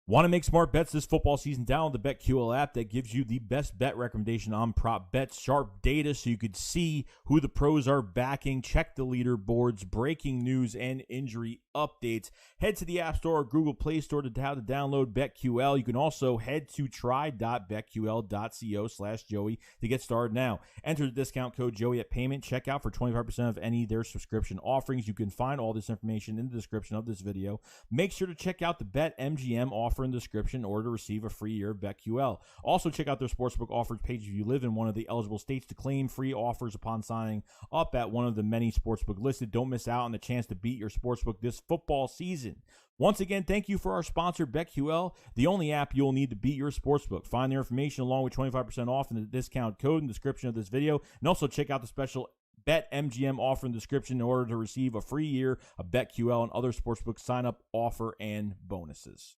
Want to make smart bets this football season? Download the BetQL app that gives you the best bet recommendation on prop bets, sharp data so you could see who the pros are backing, check the leaderboards, breaking news, and injury updates. Head to the App Store or Google Play Store to download BetQL. You can also head to try.betql.co/Joey to get started now. Enter the discount code Joey at payment checkout for 25% of any of their subscription offerings. You can find all this information in the description of this video. Make sure to check out the BetMGM offer in the description in order to receive a free year of BetQL. Also, check out their sportsbook offers page if you live in one of the eligible states to claim free offers upon signing up at one of the many sportsbook listed. Don't miss out on the chance to beat your sportsbook this football season. Once again, thank you for our sponsor, BetQL, the only app you'll need to beat your sportsbook. Find their information along with 25% off in the discount code in the description of this video. And also check out the special BetMGM offer in the description in order to receive a free year of BetQL and other sportsbook sign-up offer and bonuses.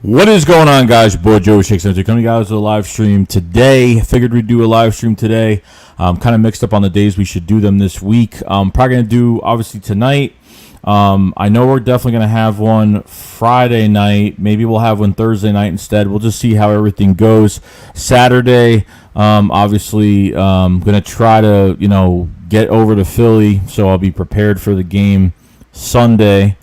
What is going on, guys? Your boy Joey Shakes coming to you guys with a live stream today. Figured we'd do a live stream today. Kind of mixed up on the days we should do them this week. Probably going to do, obviously, tonight. I know we're definitely going to have one Friday night. Maybe we'll have one Thursday night instead. We'll just see how everything goes. Saturday, obviously, going to try to, get over to Philly, so I'll be prepared for the game Sunday.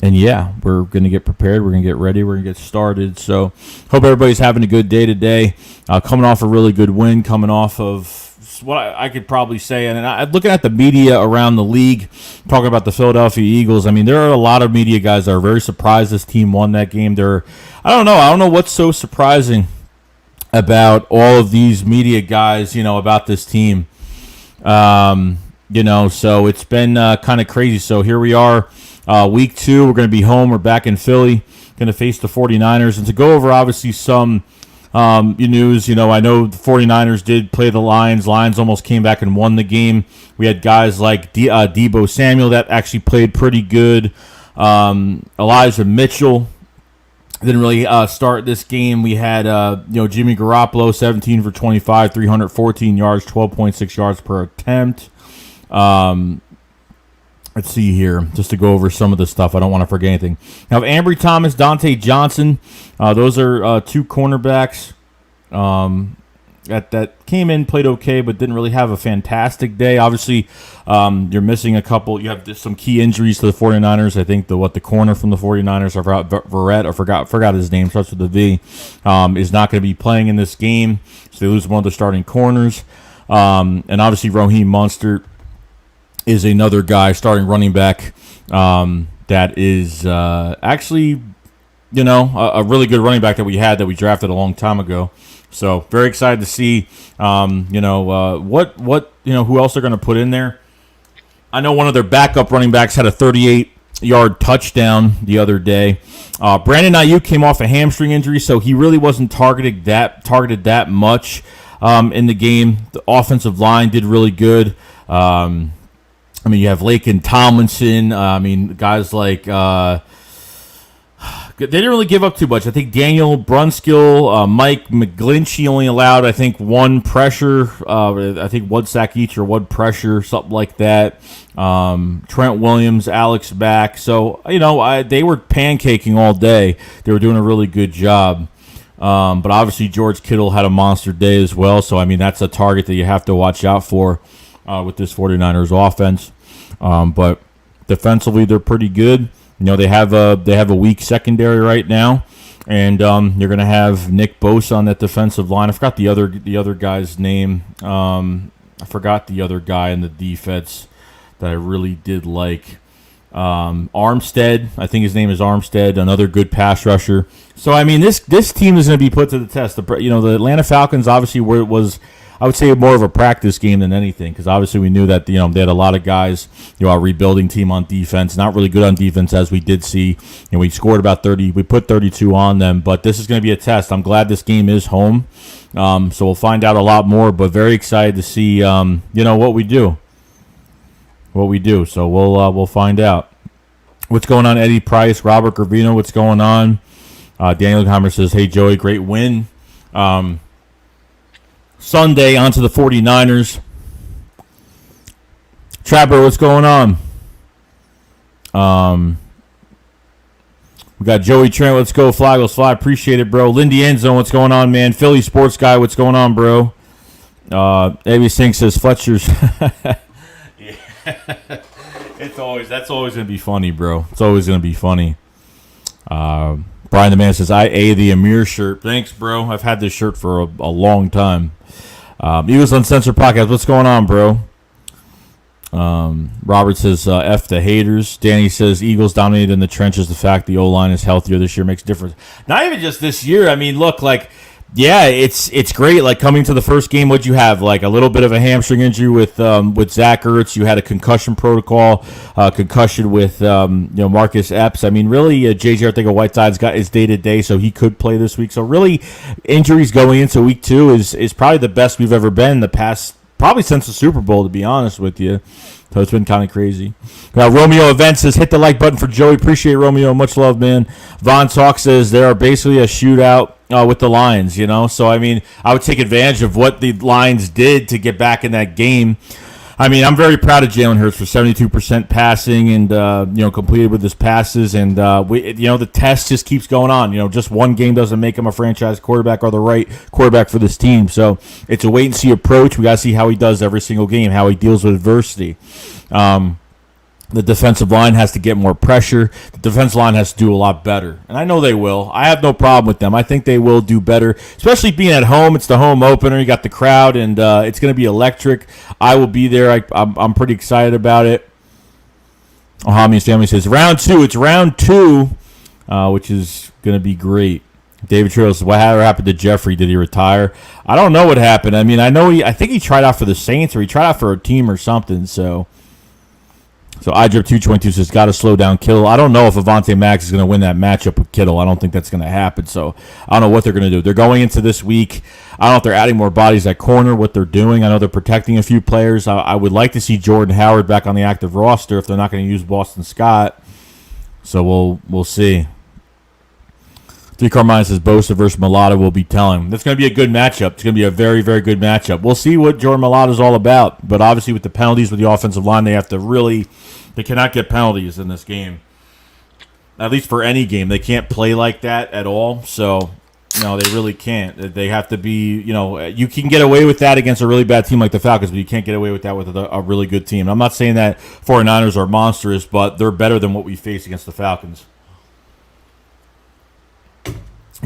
And yeah, we're going to get prepared. We're going to get ready. We're going to get started. So hope everybody's having a good day today. Coming off a really good win, coming off of what I could probably say. And looking at the media around the league, talking about the Philadelphia Eagles, I mean, there are a lot of media guys that are very surprised this team won that game. I don't know what's so surprising about all of these media guys, about this team. So it's been kind of crazy. So here we are. Week 2, we're going to be home. We're back in Philly, going to face the 49ers. And to go over, obviously, some news, I know the 49ers did play the Lions. Lions almost came back and won the game. We had guys like Deebo Samuel that actually played pretty good. Elijah Mitchell didn't really start this game. We had, Jimmy Garoppolo, 17 for 25, 314 yards, 12.6 yards per attempt. Let's see here, just to go over some of the stuff. I don't want to forget anything. Now, Ambry Thomas, Dante Johnson, those are two cornerbacks that came in, played okay, but didn't really have a fantastic day. Obviously, you're missing a couple. You have some key injuries to the 49ers. I think the corner from the 49ers, I forgot his name, starts with a V, is not going to be playing in this game, so they lose one of their starting corners. And obviously, Raheem Mostert is another guy, starting running back, that is actually, a really good running back that we drafted a long time ago. So very excited to see, who else they're going to put in there. I know one of their backup running backs had a 38-yard touchdown the other day. Brandon Ayuk came off a hamstring injury, so he really wasn't targeted that much in the game. The offensive line did really good. You have Laken Tomlinson. Guys like they didn't really give up too much. I think Daniel Brunskill, Mike McGlinchey only allowed, I think, one pressure. I think one sack each or one pressure, something like that. Trent Williams, Alex Mack. So, they were pancaking all day. They were doing a really good job. But obviously George Kittle had a monster day as well. So, that's a target that you have to watch out for with this 49ers offense. But defensively, they're pretty good. They have a weak secondary right now, and you're going to have Nick Bosa on that defensive line. I forgot the other guy's name. I forgot the other guy in the defense that I really did like. Armstead, I think his name is Armstead, another good pass rusher. So this team is going to be put to the test. The Atlanta Falcons obviously where it was, I would say, more of a practice game than anything, because obviously we knew that they had a lot of guys, a rebuilding team on defense, not really good on defense as we did see. We scored about 30, we put 32 on them, but this is going to be a test. I'm glad this game is home, so we'll find out a lot more. But very excited to see, what we do. So we'll find out. What's going on, Eddie Price? Robert Gravino, what's going on? Daniel Hammer says, hey, Joey, great win. Sunday, on to the 49ers. Trapper, what's going on? We got Joey Trent, let's go. Flaggles Fly, appreciate it, bro. Lindy Endzone, what's going on, man? Philly Sports Guy, what's going on, bro? Abby Singh says, Fletcher's. Yeah. That's always gonna be funny, bro. It's always gonna be funny. Brian the Man says, I the Amir shirt. Thanks, bro. I've had this shirt for a long time. Eagles Uncensored Podcast. What's going on, bro? Robert says, F the haters. Danny says, Eagles dominated in the trenches. The fact the O-line is healthier this year makes a difference. Not even just this year. I mean, look, like, yeah, it's great. Like, coming to the first game, what'd you have? Like, a little bit of a hamstring injury with Zach Ertz. You had a concussion protocol, concussion with Marcus Epps. I mean, really, JJ Arcega-Whiteside's got his day-to-day, so he could play this week. So, really, injuries going into week 2 is probably the best we've ever been in the past, probably since the Super Bowl, to be honest with you. So it's been kind of crazy. Romeo Event says, hit the like button for Joey. Appreciate it, Romeo. Much love, man. Von Talk says, they are basically a shootout with the Lions, you know. So, I mean, I would take advantage of what the Lions did to get back in that game. I mean, I'm very proud of Jalen Hurts for 72% passing and, completed with his passes. And, the test just keeps going on. You know, just one game doesn't make him a franchise quarterback or the right quarterback for this team. So it's a wait-and-see approach. We got to see how he does every single game, how he deals with adversity. The defensive line has to get more pressure. The defensive line has to do a lot better. And I know they will. I have no problem with them. I think they will do better, especially being at home. It's the home opener. You got the crowd, and it's going to be electric. I will be there. I'm pretty excited about it. Ohami's family says, round 2. It's round 2, which is going to be great. David Trillo says, what happened to Jeffrey? Did he retire? I don't know what happened. I mean, I think he tried out for the Saints, or he tried out for a team or something, So iDrip222 says, got to slow down Kittle. I don't know if Avonte Maddox is going to win that matchup with Kittle. I don't think that's going to happen. So I don't know what they're going to do. They're going into this week. I don't know if they're adding more bodies at corner, what they're doing. I know they're protecting a few players. I would like to see Jordan Howard back on the active roster if they're not going to use Boston Scott. So we'll see. 3 Carmine says Bosa versus Mulata will be telling. That's going to be a good matchup. It's going to be a very, very good matchup. We'll see what Jordan Mulata is all about. But obviously with the penalties with the offensive line, they cannot get penalties in this game. At least for any game. They can't play like that at all. So, no, they really can't. They have to be, you can get away with that against a really bad team like the Falcons, but you can't get away with that with a really good team. I'm not saying that 49ers are monstrous, but they're better than what we face against the Falcons.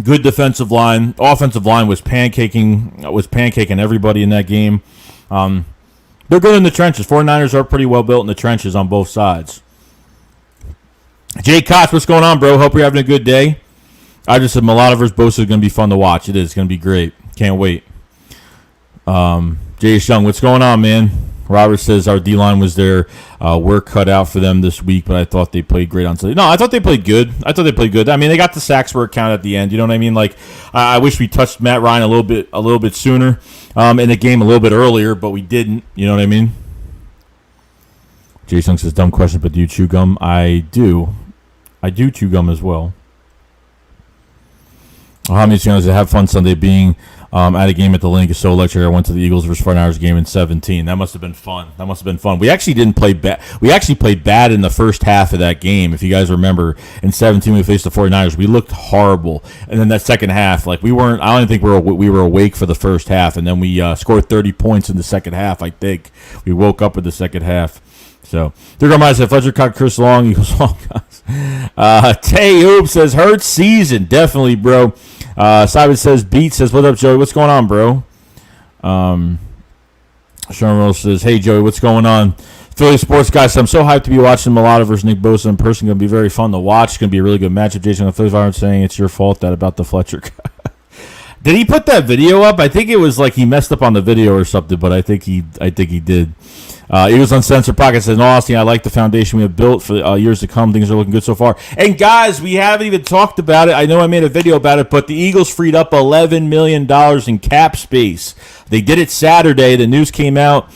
Good defensive line. Offensive line was pancaking everybody in that game. They're good in the trenches. 49ers are pretty well built in the trenches on both sides. Jay Cox, what's going on, bro? Hope you're having a good day. I just said Mulata versus Bosa is going to be fun to watch. It is. It's going to be great. Can't wait. Jay Young, what's going on, man? Robert says our D-line was their work cut out for them this week, but I thought they played great on Sunday. No, I thought they played good. I mean, they got the sacks where it counted at the end. You know what I mean? Like, I wish we touched Matt Ryan a little bit sooner in the game, a little bit earlier, but we didn't. You know what I mean? Jason says, dumb question, but do you chew gum? I do. I do chew gum as well. How many channels have fun Sunday being at a game at the Link is so electric. I went to the Eagles versus 49ers game in 2017. That must have been fun. We actually didn't play bad. We actually played bad in the first half of that game. If you guys remember, in 2017 we faced the 49ers. We looked horrible. And then that second half, like I don't think we were awake for the first half. And then we scored 30 points in the second half, I think. We woke up in the second half. So, there goes said Fletcher caught Chris Long. Eagles Long guys. Tay Hoop says Hurts season. Definitely, bro. Simon says Beat says, what up, Joey? What's going on, bro? Sean Rose says, hey, Joey, what's going on? Philly Sports Guys, I'm so hyped to be watching Mulata versus Nick Bosa in person. Going to be very fun to watch. It's going to be a really good matchup. Jason, the Phillies aren't saying it's your fault that about the Fletcher guy. Did he put that video up? I think it was like he messed up on the video or something, but I think he did. Eagles Uncensored Podcast says, in all honesty, I like the foundation we have built for years to come. Things are looking good so far. And guys, we haven't even talked about it. I know I made a video about it, but the Eagles freed up $11 million in cap space. They did it Saturday. The news came out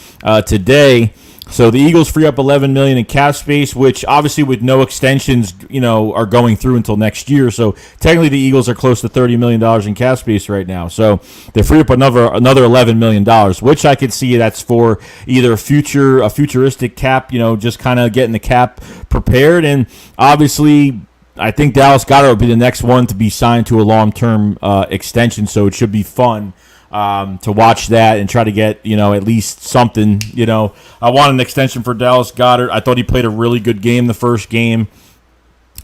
today. So the Eagles free up $11 million in cap space, which obviously with no extensions, are going through until next year. So technically, the Eagles are close to $30 million in cap space right now. So they free up another $11 million, which I could see that's for either a futuristic cap, just kind of getting the cap prepared, and obviously, I think Dallas Goedert will be the next one to be signed to a long-term extension. So it should be fun to watch that and try to get, at least something. I want an extension for Dallas Goedert. I thought he played a really good game the first game.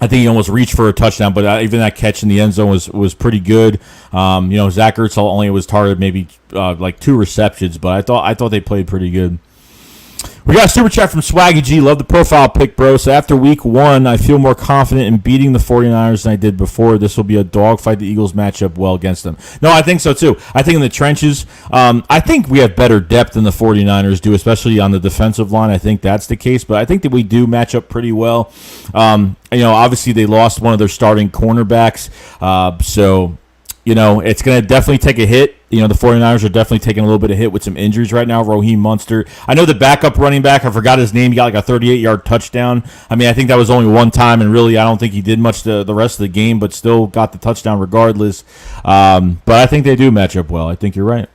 I think he almost reached for a touchdown, but even that catch in the end zone was pretty good. Zach Ertz only was targeted maybe like 2 receptions, but I thought they played pretty good. We got a super chat from Swaggy G. Love the profile pick, bro. So after week 1, I feel more confident in beating the 49ers than I did before. This will be a dogfight. The Eagles match up well against them. No, I think so, too. I think in the trenches, I think we have better depth than the 49ers do, especially on the defensive line. I think that's the case, but I think that we do match up pretty well. Obviously they lost one of their starting cornerbacks, so it's going to definitely take a hit. The 49ers are definitely taking a little bit of hit with some injuries right now. Raheem Mostert. I know the backup running back, I forgot his name. He got like a 38-yard touchdown. I think that was only one time, and really I don't think he did much the rest of the game, but still got the touchdown regardless. But I think they do match up well. I think you're right.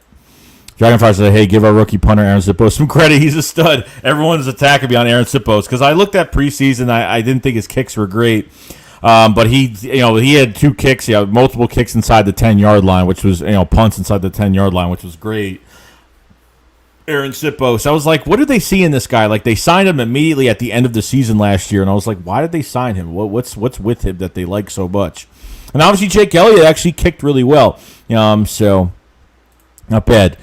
Dragonfire said, hey, give our rookie punter Aaron Sipos some credit. He's a stud. Everyone's attacking me on Aaron Sipos because I looked at preseason. I didn't think his kicks were great. But he had 2 kicks. He had multiple kicks inside the 10-yard line, which was, punts inside the 10-yard line, which was great. Aaron Sipos. I was like, what did they see in this guy? Like, they signed him immediately at the end of the season last year, and I was like, why did they sign him? What's with him that they like so much? And obviously, Jake Elliott actually kicked really well. So not bad.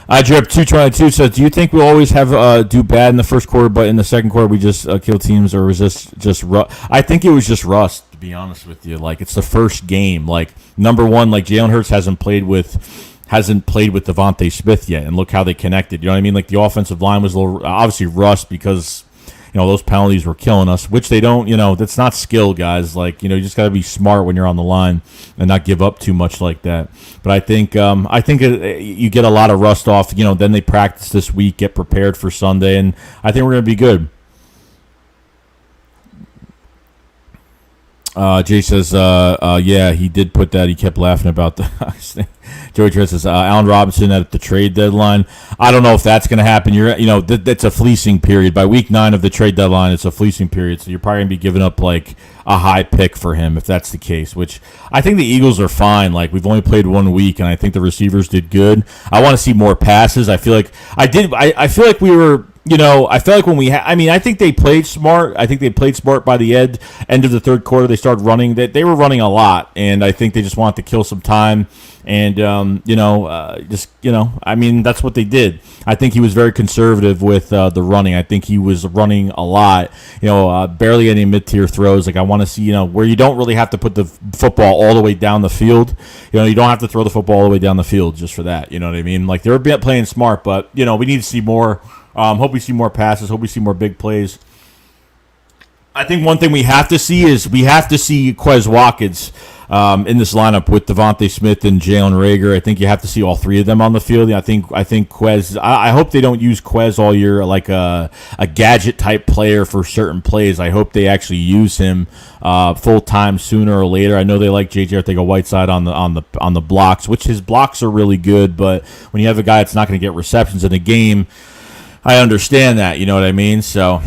Drip 222 says, do you think we'll always have do bad in the first quarter, but in the second quarter we just kill teams, or was this just rust? I think it was just rust, to be honest with you. Like, it's the first game. Like, number one, like Jalen Hurts hasn't played with Devontae Smith yet, and look how they connected. You know what I mean? Like, the offensive line was a little obviously rust because those penalties were killing us, which they don't. That's not skill, guys. Like, you just got to be smart when you're on the line and not give up too much like that. But I think you get a lot of rust off. Then they practice this week, get prepared for Sunday, and I think we're going to be good. Jay says, yeah, he did put that. He kept laughing about the Joey Trent says, Allen Robinson at the trade deadline. I don't know if that's going to happen. That's a fleecing period. By week 9 of the trade deadline, it's a fleecing period. So you're probably going to be giving up like a high pick for him if that's the case, which I think the Eagles are fine. Like, we've only played 1 week, and I think the receivers did good. I want to see more passes. I feel like I feel like we were. I felt like when I think they played smart. I think they played smart by the end of the third quarter. They started running. They were running a lot, and I think they just wanted to kill some time. And, that's what they did. I think he was very conservative with the running. I think he was running a lot, barely any mid-tier throws. Like, I want to see, where you don't really have to put the football all the way down the field. You don't have to throw the football all the way down the field just for that. You know what I mean? Like, they were playing smart, but, we need to see more. Hope we see more passes. Hope we see more big plays. I think one thing we have to see is Quez Watkins in this lineup with Devontae Smith and Jalen Reagor. I think you have to see all 3 of them on the field. I think Quez. I hope they don't use Quez all year like a gadget type player for certain plays. I hope they actually use him full time sooner or later. I know they like J.J. Arcega-Whiteside on the blocks, which his blocks are really good. But when you have a guy that's not going to get receptions in a game, I understand that, you know what I mean? So,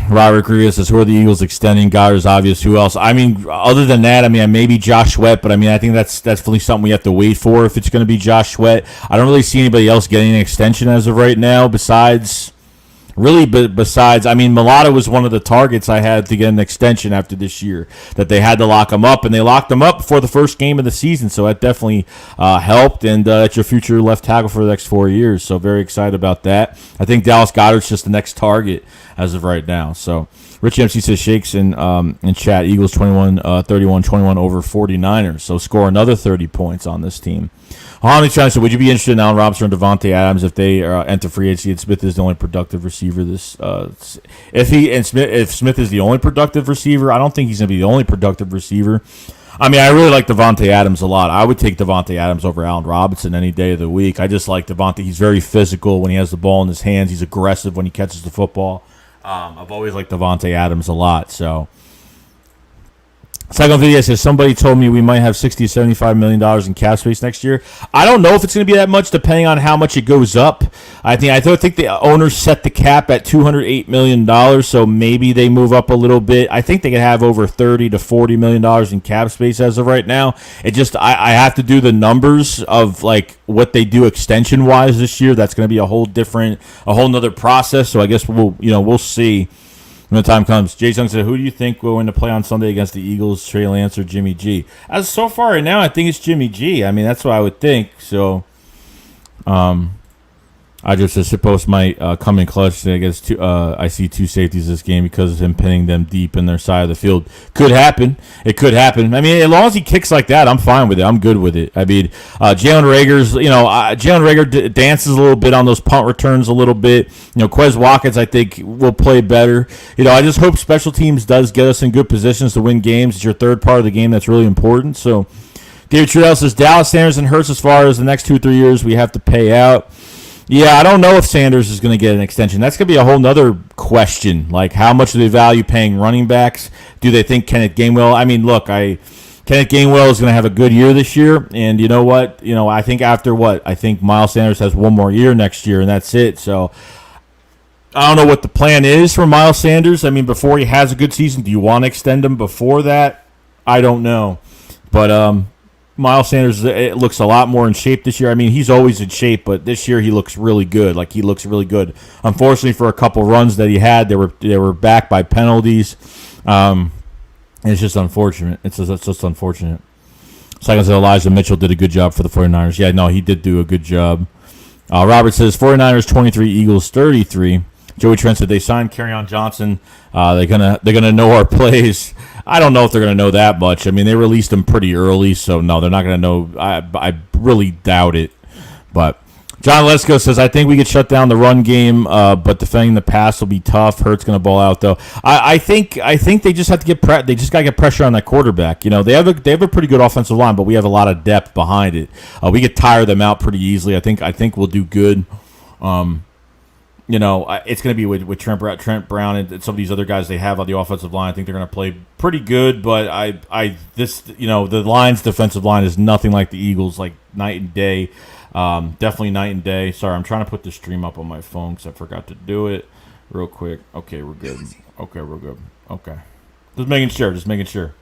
Robert Rodriguez says, who are the Eagles extending? Goddard is obvious. Who else? Other than that, maybe Josh Sweat, but I think that's definitely something we have to wait for if it's going to be Josh Sweat. I don't really see anybody else getting an extension as of right now besides, Mulata was one of the targets I had to get an extension after this year, that they had to lock him up, and they locked him up before the first game of the season, so that definitely helped, and that's your future left tackle for the next 4 years, so very excited about that. I think Dallas Goedert's just the next target as of right now, so Richie MC says shakes in chat, Eagles 31-21 over 49ers, so score another 30 points on this team. Honey trying to say, would you be interested in Allen Robinson or Devontae Adams if they enter free agency and Smith is the only productive receiver? If Smith is the only productive receiver, I don't think he's going to be the only productive receiver. I mean, I really like Devontae Adams a lot. I would take Devontae Adams over Allen Robinson any day of the week. I just like Devontae. He's very physical when he has the ball in his hands. He's aggressive when he catches the football. I've always liked Devontae Adams a lot. So, second video says somebody told me we might have $60 to $75 million in cap space next year. I don't know if it's going to be that much, depending on how much it goes up. I think the owners set the cap at $208 million, so maybe they move up a little bit. I think they could have over $30 to $40 million in cap space as of right now. It just I have to do the numbers of like what they do extension wise this year. That's going to be a whole nother process. So I guess we'll see when the time comes. Jay Sung said, who do you think will win to play on Sunday against the Eagles, Trey Lance or Jimmy G? As so far right now, I think it's Jimmy G. I mean, that's what I would think. So, I just said Sipos might come in clutch. I guess I see two safeties this game because of him pinning them deep in their side of the field. Could happen. It could happen. I mean, as long as he kicks like that, I'm fine with it. I'm good with it. I mean, Jalen Reagor dances a little bit on those punt returns a little bit. Quez Watkins, I think, will play better. I just hope special teams does get us in good positions to win games. It's your third part of the game that's really important. So, David Trudell says Dallas, Sanders, and Hurts as far as the next 2 or 3 years we have to pay out. Yeah, I don't know if Sanders is going to get an extension. That's going to be a whole nother question. Like, how much do they value paying running backs? Do they think Kenneth Gainwell? I mean, look, Kenneth Gainwell is going to have a good year this year. And you know what? I think I think Miles Sanders has one more year next year, and that's it. So I don't know what the plan is for Miles Sanders. I mean, before he has a good season, do you want to extend him before that? I don't know. But Miles Sanders, it looks a lot more in shape this year. I mean, he's always in shape, but this year he looks really good. Like, he looks really good. Unfortunately, for a couple runs that he had, they were backed by penalties. It's just unfortunate. It's just unfortunate. Second said Elijah Mitchell did a good job for the 49ers. Yeah, no, he did do a good job. Robert says 49ers 23, Eagles 33. Joey Trent said they signed Kerryon Johnson. They're gonna know our plays. I don't know if they're gonna know that much. I mean, they released him pretty early, so no, they're not gonna know. I really doubt it. But John Lesko says I think we could shut down the run game, but defending the pass will be tough. Hurt's gonna ball out though. I think they just have to get they just gotta get pressure on that quarterback. They have a pretty good offensive line, but we have a lot of depth behind it. We could tire them out pretty easily. I think we'll do good. It's going to be with Trent Brown and some of these other guys they have on the offensive line. I think they're going to play pretty good, but the Lions' defensive line is nothing like the Eagles, like night and day. Definitely night and day. Sorry, I'm trying to put the stream up on my phone because I forgot to do it real quick. Okay, we're good. Okay. Just making sure.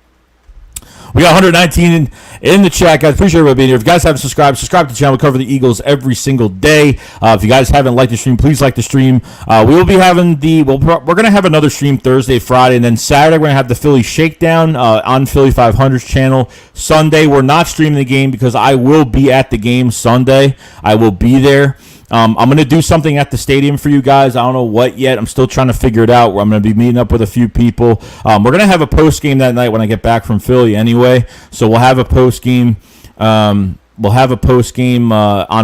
We got 119 in the chat, guys. Appreciate everybody being here. If you guys haven't subscribe to the channel. We cover the Eagles every single day. If you guys haven't liked the stream, please like the stream. We will be having we're going to have another stream Thursday, Friday, and then Saturday we're going to have the Philly Shakedown on Philly 500's channel. Sunday we're not streaming the game because I will be at the game Sunday. I will be there. I'm going to do something at the stadium for you guys. I don't know what yet. I'm still trying to figure it out. I'm going to be meeting up with a few people. We're going to have a post game that night when I get back from Philly anyway. So we'll have a post game. On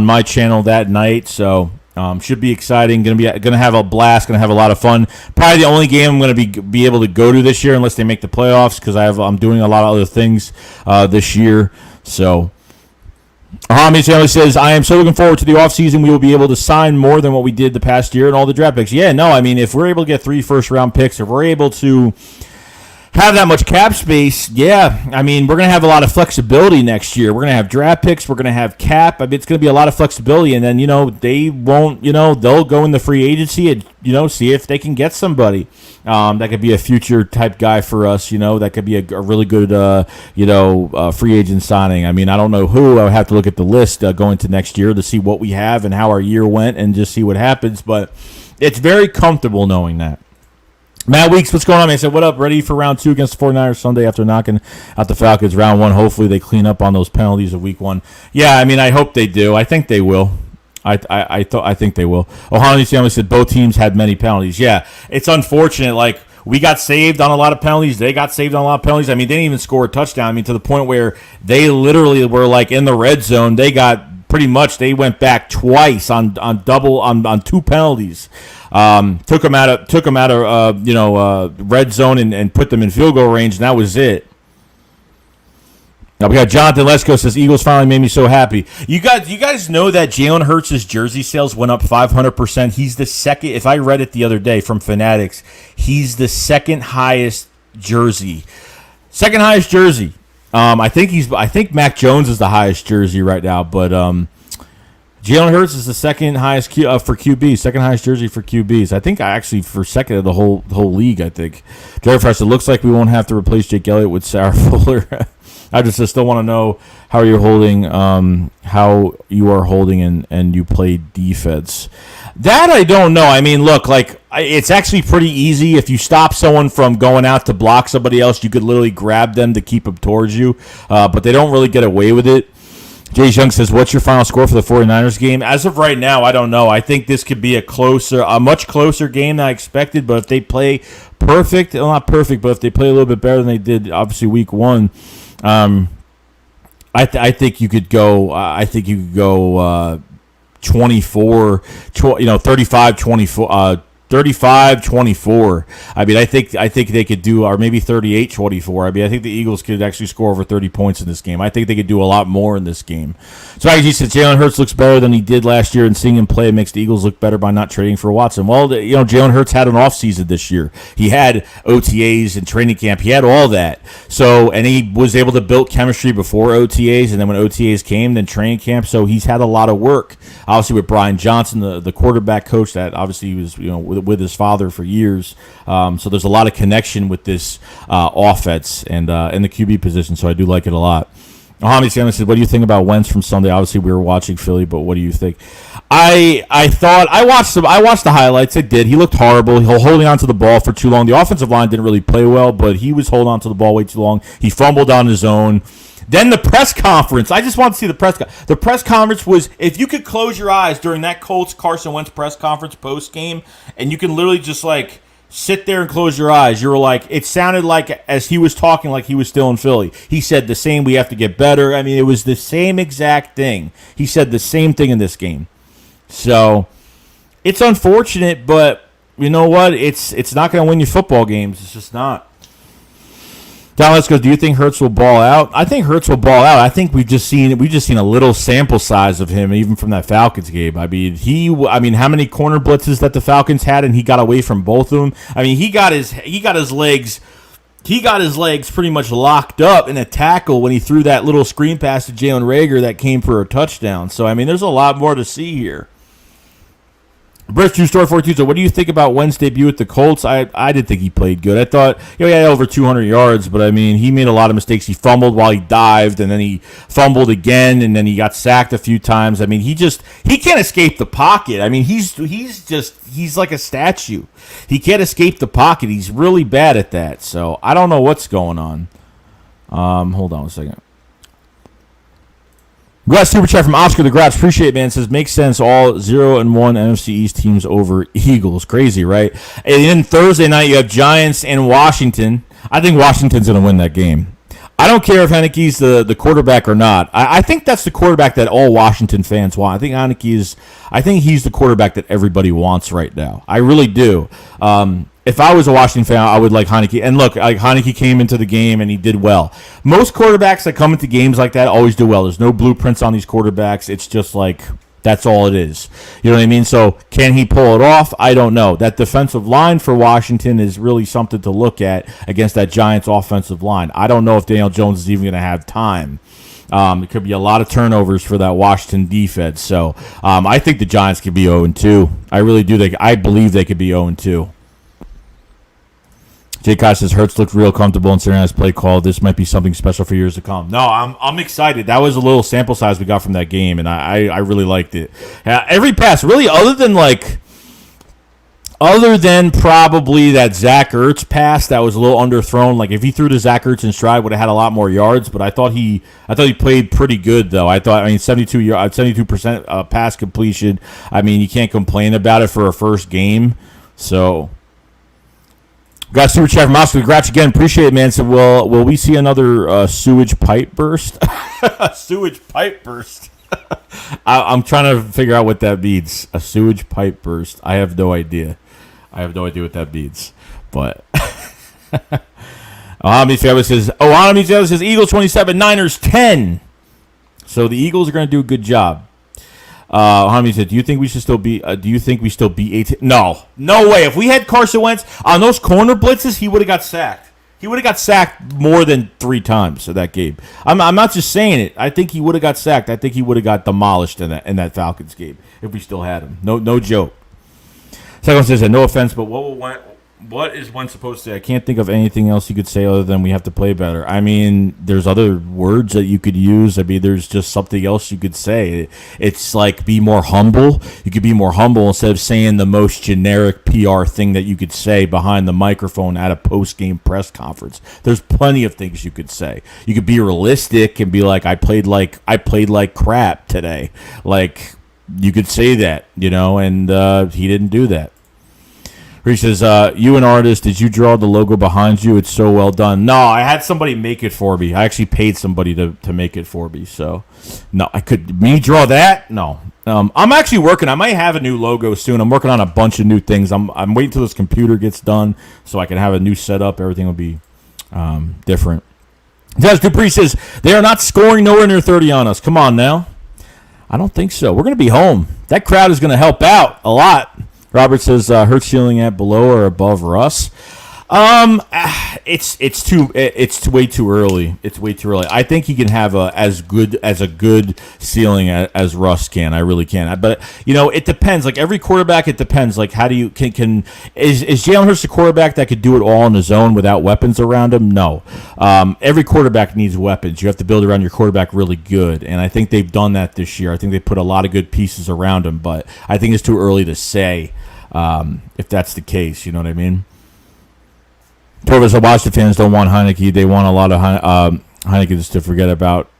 my channel that night. So should be exciting. Going to have a blast. Going to have a lot of fun. Probably the only game I'm going to be able to go to this year unless they make the playoffs because I'm doing a lot of other things this year. So. Hami's family says, I am so looking forward to the offseason. We will be able to sign more than what we did the past year and all the draft picks. Yeah, no, I mean, if we're able to get 3 first-round picks, if we're able to have that much cap space, yeah, I mean, we're going to have a lot of flexibility next year. We're going to have draft picks. We're going to have cap. I mean, it's going to be a lot of flexibility. And then, they won't, they'll go in the free agency and, see if they can get somebody that could be a future type guy for us, that could be a really good, free agent signing. I mean, I don't know who. I would have to look at the list going to next year to see what we have and how our year went and just see what happens. But it's very comfortable knowing that. Matt Weeks, what's going on, man? I said, what up? Ready for round 2 against the 49ers Sunday after knocking out the Falcons round 1. Hopefully they clean up on those penalties of week 1. Yeah, I mean, I hope they do. I think they will. I think they will. Ohana's family said both teams had many penalties. Yeah, it's unfortunate. Like, we got saved on a lot of penalties. They got saved on a lot of penalties. I mean, they didn't even score a touchdown. I mean, to the point where they literally were, like, in the red zone. They got pretty much, they went back twice on 2 penalties. Took them out of red zone and put them in field goal range, and that was it. Now we got Jonathan Lesko says Eagles finally made me so happy. You guys know that Jalen Hurts' jersey sales went up 500%. He's the second. If I read it the other day from Fanatics, he's the second highest jersey. Second highest jersey. I think Mac Jones is the highest jersey right now, but Jalen Hurts is the second highest for QBs, second highest jersey for QBs. I think actually for second of the whole league. I think. Jerry Fresh, it looks like we won't have to replace Jake Elliott with Sarah Fuller. I just still want to know how you're holding, and you play defense. That I don't know. I mean, look, like it's actually pretty easy. If you stop someone from going out to block somebody else, you could literally grab them to keep them towards you, but they don't really get away with it. Jay Young says, what's your final score for the 49ers game? As of right now, I don't know. I think this could be a much closer game than I expected, but if they play perfect, well, not perfect, but if they play a little bit better than they did, obviously, week one, I think you could go 24, 35-24. 35-24. I mean, I think they could do, or maybe 38-24. I mean, I think the Eagles could actually score over 30 points in this game. I think they could do a lot more in this game. So, as you said, Jalen Hurts looks better than he did last year, and seeing him play makes the Eagles look better by not trading for Watson. Well, Jalen Hurts had an offseason this year. He had OTAs and training camp. He had all that. So, and he was able to build chemistry before OTAs, and then when OTAs came, then training camp. So, he's had a lot of work. Obviously, with Brian Johnson, the quarterback coach, that obviously he was, with his father for years. So there's a lot of connection with this offense and in the QB position. So I do like it a lot. Mohamed Stanley said, what do you think about Wentz from Sunday? Obviously, we were watching Philly, but what do you think? I watched the highlights. I did. He looked horrible. He was holding on to the ball for too long. The offensive line didn't really play well, but he was holding on to the ball way too long. He fumbled on his own. Then the press conference. I just want to see the press conference. The press conference was, if you could close your eyes during that Colts Carson Wentz press conference post game, and you can literally just like sit there and close your eyes, you were like, it sounded like as he was talking like he was still in Philly. He said the same, we have to get better. I mean, it was the same exact thing. He said the same thing in this game. So it's unfortunate, but you know what? It's not going to win you football games. It's just not. Don Let's go. Do you think Hurts will ball out? I think Hurts will ball out. I think we've just seen a little sample size of him, even from that Falcons game. I mean, how many corner blitzes that the Falcons had, and he got away from both of them. I mean, he got his legs pretty much locked up in a tackle when he threw that little screen pass to Jalen Reagor that came for a touchdown. So I mean, there's a lot more to see here. British True Story 42. So what do you think about Wentz debut with the Colts? I didn't think he played good. I thought he had over 200 yards, but I mean, he made a lot of mistakes. He fumbled while he dived, and then he fumbled again, and then he got sacked a few times. I mean, he can't escape the pocket. I mean, he's like a statue. He can't escape the pocket. He's really bad at that. So I don't know what's going on. Hold on a second. We got a super chat from Oscar the Grouch. Appreciate it, man. It says, makes sense. All 0-1 NFC East teams over Eagles. Crazy, right? And then Thursday night, you have Giants and Washington. I think Washington's going to win that game. I don't care if Heineke's the quarterback or not. I think that's the quarterback that all Washington fans want. I think he's the quarterback that everybody wants right now. I really do. If I was a Washington fan, I would like Heinicke. And look, Heinicke came into the game and he did well. Most quarterbacks that come into games like that always do well. There's no blueprints on these quarterbacks. It's just like, that's all it is. You know what I mean? So can he pull it off? I don't know. That defensive line for Washington is really something to look at against that Giants offensive line. I don't know if Daniel Jones is even going to have time. It could be a lot of turnovers for that Washington defense. So I think the Giants could be 0-2. I really do. I believe they could be 0-2. Jay Kosh says, Hurts looked real comfortable in Sirianni's play call. This might be something special for years to come. No, I'm excited. That was a little sample size we got from that game, and I really liked it. Every pass, really, other than probably that Zach Ertz pass that was a little underthrown. Like if he threw to Zach Ertz in stride, would have had a lot more yards. But I thought he played pretty good though. 72% pass completion. I mean, you can't complain about it for a first game. So. Got super chat from Oscar Grouch again. Appreciate it, man. So will we see another sewage pipe burst? Sewage pipe burst. I'm trying to figure out what that means. A sewage pipe burst. I have no idea. What that means. But Ohana says Eagles 27, Niners 10. So the Eagles are going to do a good job. Ohana said, do you think we still beat 18? No way. If we had Carson Wentz on those corner blitzes, he would have got sacked. He would have got sacked more than 3 times in that game. I'm not just saying it. I think he would have got sacked. I think he would have got demolished in that Falcons game if we still had him. No joke. Second one says, no offense, but what is one supposed to say? I can't think of anything else you could say other than we have to play better. I mean, there's other words that you could use. I mean, there's just something else you could say. It's like be more humble. You could be more humble instead of saying the most generic PR thing that you could say behind the microphone at a post-game press conference. There's plenty of things you could say. You could be realistic and be like, I played like crap today. Like, you could say that, and he didn't do that. He says, you an artist, did you draw the logo behind you? It's so well done. No, I had somebody make it for me. I actually paid somebody to make it for me. So, no, me draw that? No. I'm actually working. I might have a new logo soon. I'm working on a bunch of new things. I'm waiting until this computer gets done so I can have a new setup. Everything will be different. Des Dupree says, they are not scoring nowhere near 30 on us. Come on now. I don't think so. We're going to be home. That crowd is going to help out a lot. Robert says, Hurts ceiling at below or above Russ. It's way too early. It's way too early. I think he can have as good ceiling as Russ can. I really can. But it depends. Like every quarterback, it depends. Like how do you is Jalen Hurts a quarterback that could do it all in his zone without weapons around him? No. Every quarterback needs weapons. You have to build around your quarterback really good, and I think they've done that this year. I think they put a lot of good pieces around him, but I think it's too early to say if that's the case. You know what I mean? Torvis, Washington fans don't want Heineke. They want a lot of Heinekens to forget about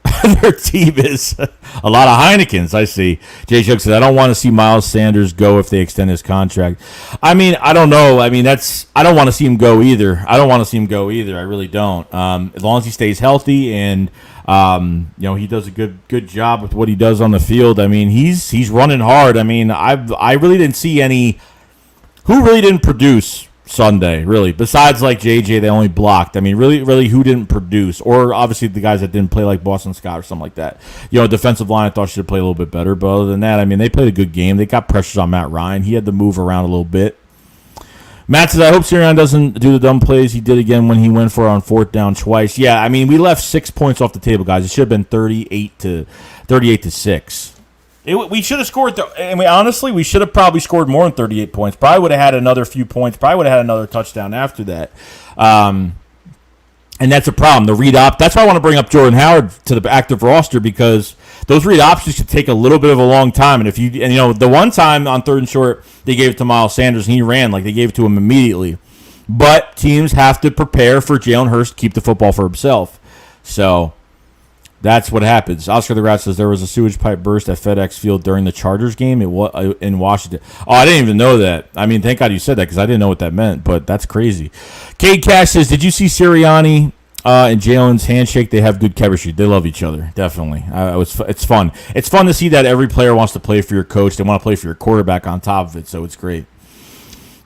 their team is a lot of Heinekens. I see. Jay Shook said, I don't want to see Miles Sanders go if they extend his contract. I mean, I don't know. I mean, I don't want to see him go either. I really don't. As long as he stays healthy and he does a good job with what he does on the field. I mean, he's running hard. I mean, I really didn't see any. Who really didn't produce Sunday, really? Besides, like, JJ, they only blocked. I mean, really, who didn't produce? Or, obviously, the guys that didn't play, like Boston Scott or something like that. Defensive line, I thought should have played a little bit better. But other than that, I mean, they played a good game. They got pressures on Matt Ryan. He had to move around a little bit. Matt says, I hope Sirianni doesn't do the dumb plays he did again when he went for on 4th down twice. Yeah, I mean, we left 6 points off the table, guys. It should have been 38 to 6. We should have scored. Honestly, we should have probably scored more than 38 points. Probably would have had another few points. Probably would have had another touchdown after that. And that's a problem. The read op. That's why I want to bring up Jordan Howard to the active roster because those read options could take a little bit of a long time. And the one time on 3rd and short they gave it to Miles Sanders and he ran like they gave it to him immediately. But teams have to prepare for Jalen Hurts to keep the football for himself. So. That's what happens. Oscar the Rat says there was a sewage pipe burst at FedEx Field during the Chargers game in Washington. Oh, I didn't even know that. I mean, thank God you said that because I didn't know what that meant, but that's crazy. Cade Cash says, did you see Sirianni and Jalen's handshake? They have good chemistry. They love each other, definitely. It's fun. It's fun to see that every player wants to play for your coach. They want to play for your quarterback on top of it, so it's great.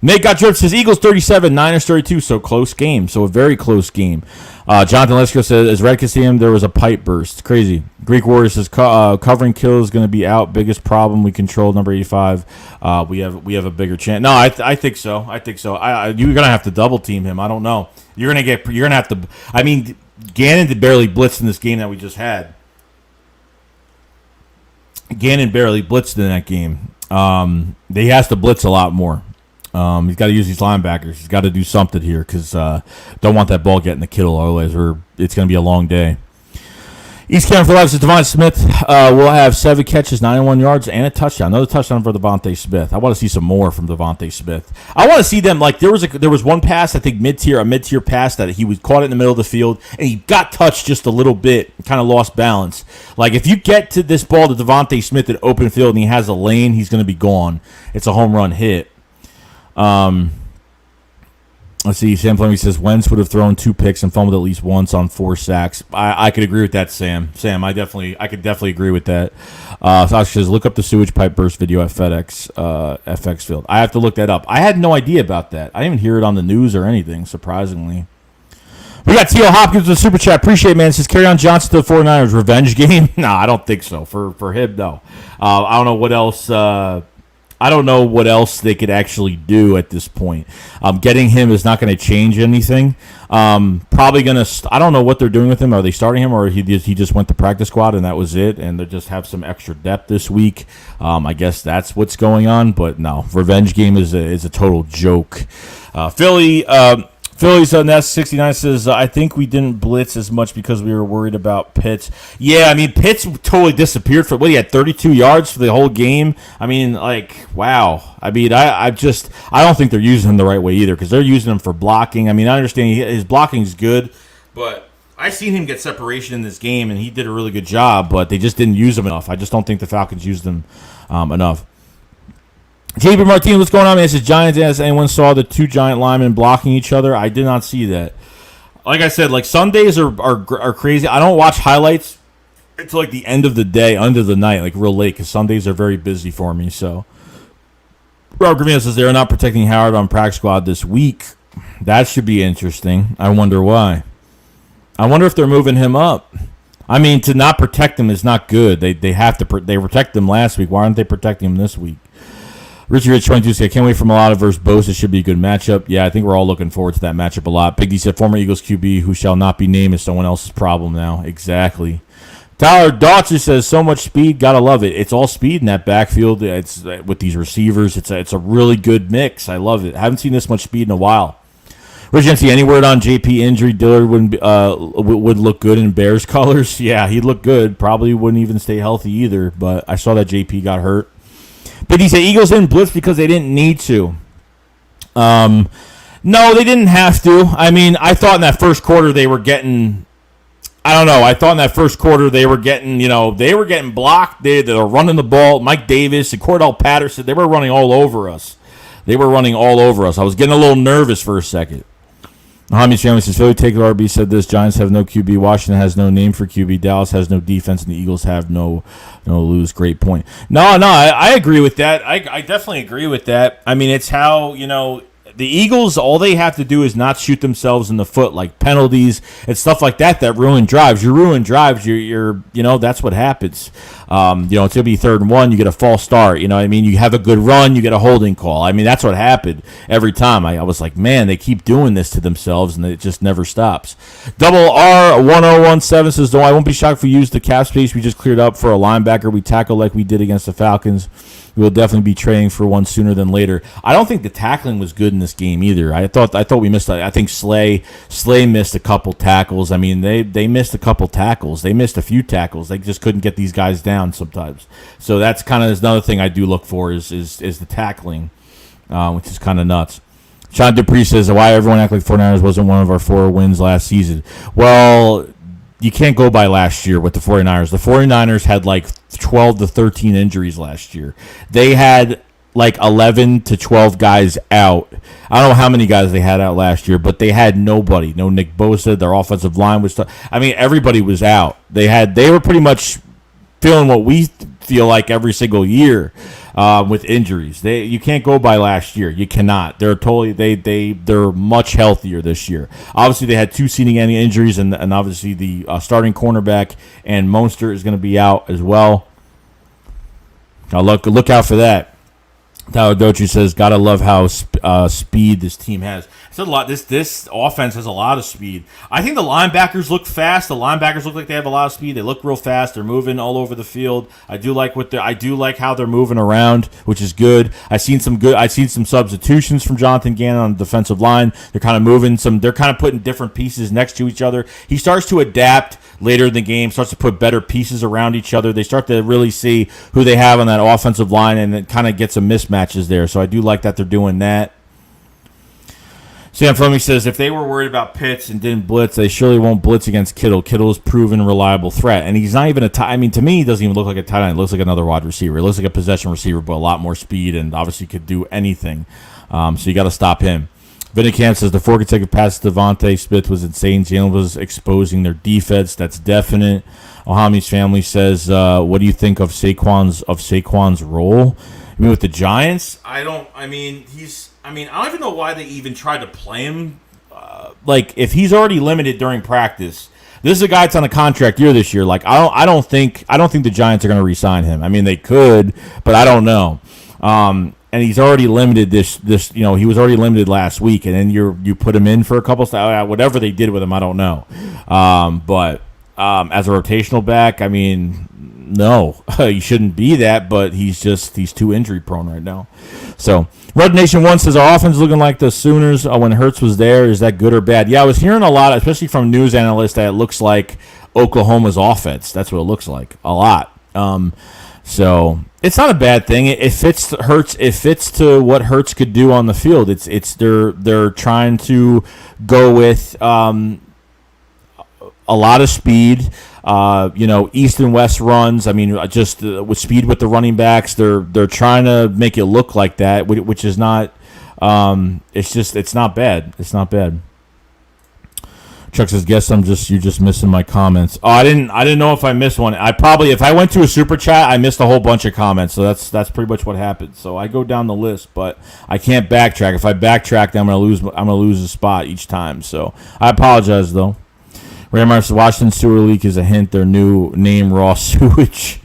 Nate got dripped says Eagles 37, Niners 32, so close game. So a very close game. Jonathan Lesko says, as Red could see him, there was a pipe burst. Crazy. Greek Warrior says, covering kill is going to be out. Biggest problem, we control number 85. We have a bigger chance. No, I think so. You're going to have to double team him. I don't know. You're going to have to. I mean, Gannon did barely blitz in this game that we just had. Gannon barely blitzed in that game. He has to blitz a lot more. He's got to use these linebackers. He's got to do something here because don't want that ball getting the Kittle. Otherwise, it's going to be a long day. East Carolina for Life says Devontae Smith will have 7 catches, 91 yards, and a touchdown. Another touchdown for Devontae Smith. I want to see some more from Devontae Smith. I want to see them like there was one pass I think a mid-tier pass that he was caught it in the middle of the field and he got touched just a little bit, kind of lost balance. Like if you get to this ball to Devontae Smith at open field and he has a lane, he's going to be gone. It's a home run hit. Let's see. Sam Fleming says Wentz would have thrown 2 picks and fumbled at least once on 4 sacks. I could agree with that, Sam. I could definitely agree with that. Sasha says look up the sewage pipe burst video at FX Field. I have to look that up. I had no idea about that. I didn't even hear it on the news or anything. Surprisingly. We got T.O. Hopkins with the Super Chat. Appreciate it, man. It says, carry on Johnson to the 49ers. Revenge game? No, I don't think so. For him, no. I don't know what else... I don't know what else they could actually do at this point. Getting him is not going to change anything. Probably going to... I don't know what they're doing with him. Are they starting him, or he just went to practice squad and that was it, and they just have some extra depth this week? I guess that's what's going on, but no. Revenge game is a total joke. Phillies on that 69 says, I think we didn't blitz as much because we were worried about Pitts. Yeah, I mean, Pitts totally disappeared for, he had 32 yards for the whole game. I mean, wow. I mean, I don't think they're using him the right way either, because they're using him for blocking. I mean, I understand his blocking is good, but I've seen him get separation in this game, and he did a really good job, but they just didn't use him enough. I just don't think the Falcons used him enough. JP Martinez, what's going on, man? It says, Giants, as anyone saw the two giant linemen blocking each other? I did not see that. Like I said, Sundays are crazy. I don't watch highlights until the end of the day, under the night, real late, because Sundays are very busy for me. So, Rob Gravino says they're not protecting Howard on practice squad this week. That should be interesting. I wonder why. I wonder if they're moving him up. I mean, to not protect him is not good. They have to. They protected him last week. Why aren't they protecting him this week? Richie Rich 22 said, I can't wait for Mulata versus Bosa. It should be a good matchup. Yeah, I think we're all looking forward to that matchup a lot. Big D said, former Eagles QB who shall not be named is someone else's problem now. Exactly. Tyler Dotcher says, so much speed, gotta love it. It's all speed in that backfield. It's with these receivers. It's a really good mix. I love it. I haven't seen this much speed in a while. Rich Jensen, any word on JP injury? Dillard would look good in Bears colors. Yeah, he'd look good. Probably wouldn't even stay healthy either, but I saw that JP got hurt. But he said Eagles didn't blitz because they didn't need to. No, they didn't have to. I mean, I thought in that first quarter they were getting... I don't know. I thought in that first quarter they were getting, they were getting blocked. They were running the ball. Mike Davis and Cordell Patterson, they were running all over us. I was getting a little nervous for a second. Hami's family says, Philly Taker RB said this, Giants have no QB, Washington has no name for QB, Dallas has no defense, and the Eagles have no lose. Great point. No, I agree with that. I definitely agree with that. I mean, it's how, the Eagles, all they have to do is not shoot themselves in the foot, like penalties and stuff like that ruin drives. You ruin drives, you're that's what happens. It's going to be 3rd and 1, you get a false start, you have a good run, you get a holding call. I mean, that's what happened every time. I was like, man, they keep doing this to themselves, and it just never stops. Double R1017 says, though I won't be shocked if we use the cap space we just cleared up for a linebacker we tackle like we did against the Falcons. We will definitely be trading for one sooner than later. I don't think the tackling was good in this game either. I thought we missed. I think Slay missed a couple tackles. I mean, they missed a couple tackles. They missed a few tackles. They just couldn't get these guys down sometimes. So that's kind of another thing I do look for is the tackling, which is kind of nuts. Sean Dupree says, why everyone act like 49ers wasn't one of our 4 wins last season. Well, you can't go by last year with the 49ers. The 49ers had 12 to 13 injuries last year. They had 11 to 12 guys out. I don't know how many guys they had out last year, but they had nobody. No Nick Bosa. Their offensive line was everybody was out. They were pretty much feeling what we feel like every single year with injuries. You can't go by last year. You cannot. They're they're much healthier this year. Obviously, they had 2 season-ending injuries, and obviously the starting cornerback and Monster is going to be out as well. Now look out for that. Tyler Dochi says, gotta love how speed this team has. It's a lot. This offense has a lot of speed. I think the linebackers look fast. The linebackers look like they have a lot of speed. They look real fast. They're moving all over the field. I do like how they're moving around, which is good. I've seen some substitutions from Jonathan Gannon on the defensive line. They're kind of moving they're kind of putting different pieces next to each other. He starts to adapt later in the game, starts to put better pieces around each other. They start to really see who they have on that offensive line, and it kind of gets some mismatches there. So I do like that they're doing that. Sam Fleming says, if they were worried about Pitts and didn't blitz, they surely won't blitz against Kittle. Kittle is proven reliable threat. And he's not even a tight. I mean, to me, he doesn't even look like a tight end. He looks like another wide receiver. He looks like a possession receiver, but a lot more speed, and obviously could do anything. So you got to stop him. Vinny Camp says the 4 consecutive passes to Devontae Smith was insane. Jalen was exposing their defense. That's definite. Ohami's family says, what do you think of Saquon's role? I mean, with the Giants, I don't even know why they even tried to play him like if he's already limited during practice, this is a guy that's on a contract year this year. Like I don't think the Giants are going to re-sign him. I mean, they could, but I don't know. And he's already limited this he was already limited last week, and then you put him in for a couple whatever they did with him, I don't know. But as a rotational back, I mean, no, he shouldn't be that, but he's too injury prone right now. So Red Nation 1 says our offense is looking like the Sooners when Hurts was there. Is that good or bad? Yeah, I was hearing a lot, especially from news analysts, that it looks like Oklahoma's offense. That's what it looks like a lot. So it's not a bad thing. It fits Hurts. It fits to what Hurts could do on the field. They're trying to go with a lot of speed. East and west runs. I mean, just with speed with the running backs. They're trying to make it look like that, which is not. It's not bad. It's not bad. Chuck says, "Guess you're just missing my comments." Oh, I didn't know if I missed one. If I went to a super chat, I missed a whole bunch of comments. So that's pretty much what happened. So I go down the list, but I can't backtrack. If I backtrack, then I'm gonna lose a spot each time. So I apologize though. Raymar says, Washington sewer leak is a hint. Their new name, raw sewage.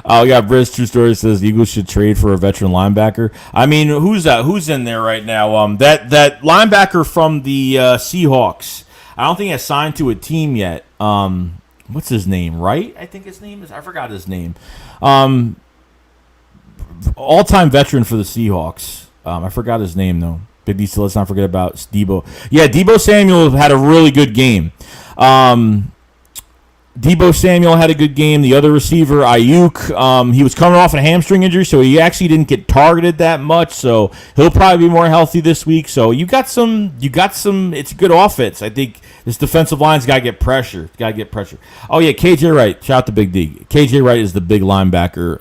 We got Briz True Story says Eagles should trade for a veteran linebacker. I mean, who's in there right now? That linebacker from the Seahawks. I don't think he has signed to a team yet. What's his name? Wright? I think his name is. I forgot his name. All-time veteran for the Seahawks. I forgot his name though. Big D, let's not forget about Deebo. Yeah, Deebo Samuel had a really good game. Deebo Samuel had a good game. The other receiver, Ayuk, he was coming off a hamstring injury, so he actually didn't get targeted that much. So he'll probably be more healthy this week. So you got some. It's a good offense. I think this defensive line's got to get pressure. Oh yeah, KJ Wright. Shout out to Big D. KJ Wright is the big linebacker.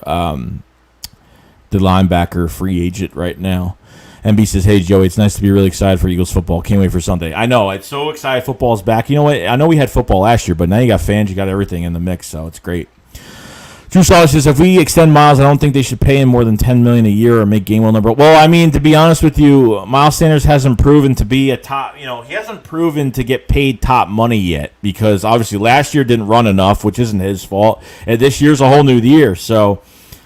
The linebacker free agent right now. MB says, hey, Joey, it's nice to be really excited for Eagles football. Can't wait for Sunday. I know. It's so excited. Football's back. You know what? I know we had football last year, but now you got fans. You got everything in the mix, so it's great. Drew Scholar says, if we extend Miles, I don't think they should pay him more than $10 million a year or make Gainwell number. Well, I mean, to be honest with you, Miles Sanders hasn't proven to be a top, he hasn't proven to get paid top money yet because obviously last year didn't run enough, which isn't his fault. And this year's a whole new year, so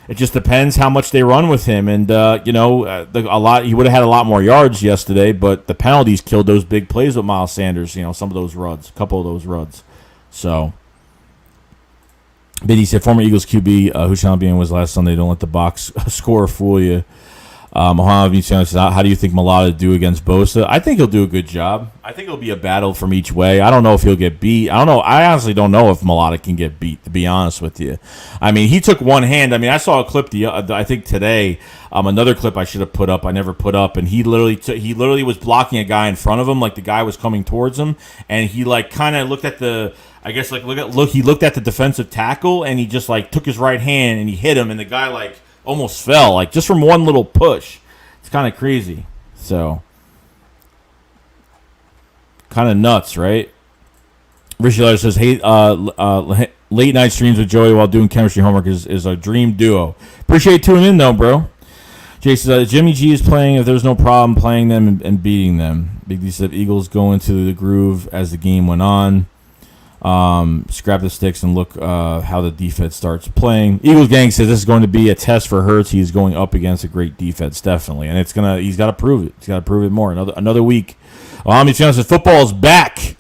it just depends how much they run with him, and he would have had a lot more yards yesterday, but the penalties killed those big plays with Miles Sanders. Some of those runs, a couple of those runs. So, Biddy said, former Eagles QB Hushan Bean was last Sunday. Don't let the box score fool you. Mohamed says, how do you think Mailata do against Bosa? I think he'll do a good job. I think it'll be a battle from each way. I don't know if he'll get beat. I don't know. I honestly don't know if Mailata can get beat, to be honest with you. I mean, he took one hand. I mean, I saw a clip I think today, another clip I should have put up. I never put up, and he literally was blocking a guy in front of him, like the guy was coming towards him, and he like kind of looked at the. I guess like he looked at the defensive tackle, and he just like took his right hand and he hit him, and the guy like almost fell, like just from one little push. It's kind of crazy. So, kind of nuts, right? Richie Letter says, hey, late night streams with Joey while doing chemistry homework is a dream duo. Appreciate tuning in, though, bro. Jay says, Jimmy G is playing if there's no problem playing them and beating them. Big D said, Eagles go into the groove as the game went on. Scrap the sticks and look how the defense starts playing. Eagles gang says this is going to be a test for Hurts. He's going up against a great defense, definitely, and he's got to prove it. He's got to prove it more. Another week. Ahmed Chan says football is back.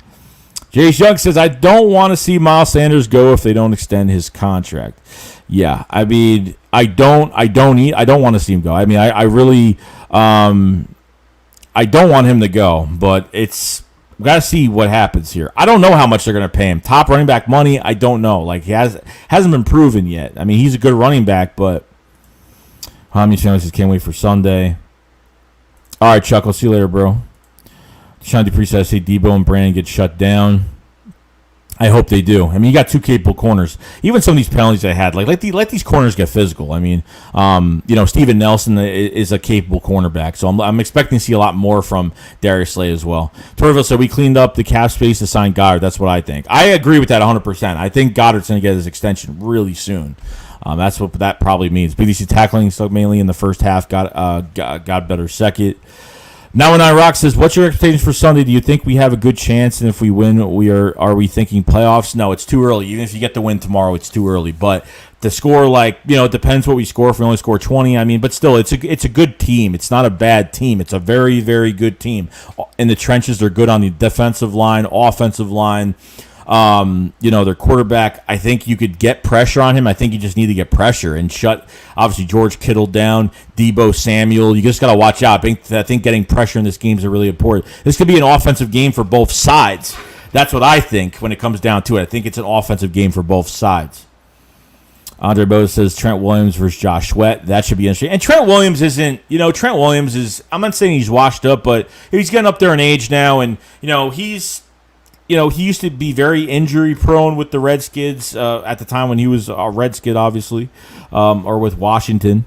Jay Young says I don't want to see Miles Sanders go if they don't extend his contract. Yeah, I mean I don't want to see him go. I mean I really I don't want him to go, but we got to see what happens here. I don't know how much they're going to pay him. Top running back money, I don't know. Like he hasn't been proven yet. I mean, he's a good running back, but how many chances can't wait for Sunday? All right, Chuck. I'll see you later, bro. Shanti Priest says, "Hey, Deebo and Brandon get shut down." I hope they do. I mean, you got two capable corners. Even some of these penalties they had, like let these corners get physical. I mean, Steven Nelson is a capable cornerback, so I'm expecting to see a lot more from Darius Slay as well. Torville said we cleaned up the cap space to sign Goddard. That's what I think. I agree with that 100%. I think Goddard's going to get his extension really soon. That's what that probably means. BDC tackling stuck mainly in the first half. Got better second. Now when I Rock says, "What's your expectations for Sunday? Do you think we have a good chance? And if we win, are we thinking playoffs?" No, it's too early. Even if you get the win tomorrow, it's too early. But the score, it depends what we score. If we only score 20, but still, it's a good team. It's not a bad team. It's a very, very good team. In the trenches, they're good on the defensive line, offensive line. Their quarterback, I think you could get pressure on him. I think you just need to get pressure and shut, obviously, George Kittle down, Deebo Samuel. You just got to watch out. I think getting pressure in this game is really important. This could be an offensive game for both sides. That's what I think when it comes down to it. I think it's an offensive game for both sides. Andre Bose says Trent Williams versus Josh Sweat. That should be interesting. And Trent Williams Trent Williams is, I'm not saying he's washed up, but he's getting up there in age now. And, he used to be very injury prone with the Redskins at the time when he was a Redskin, obviously, or with Washington.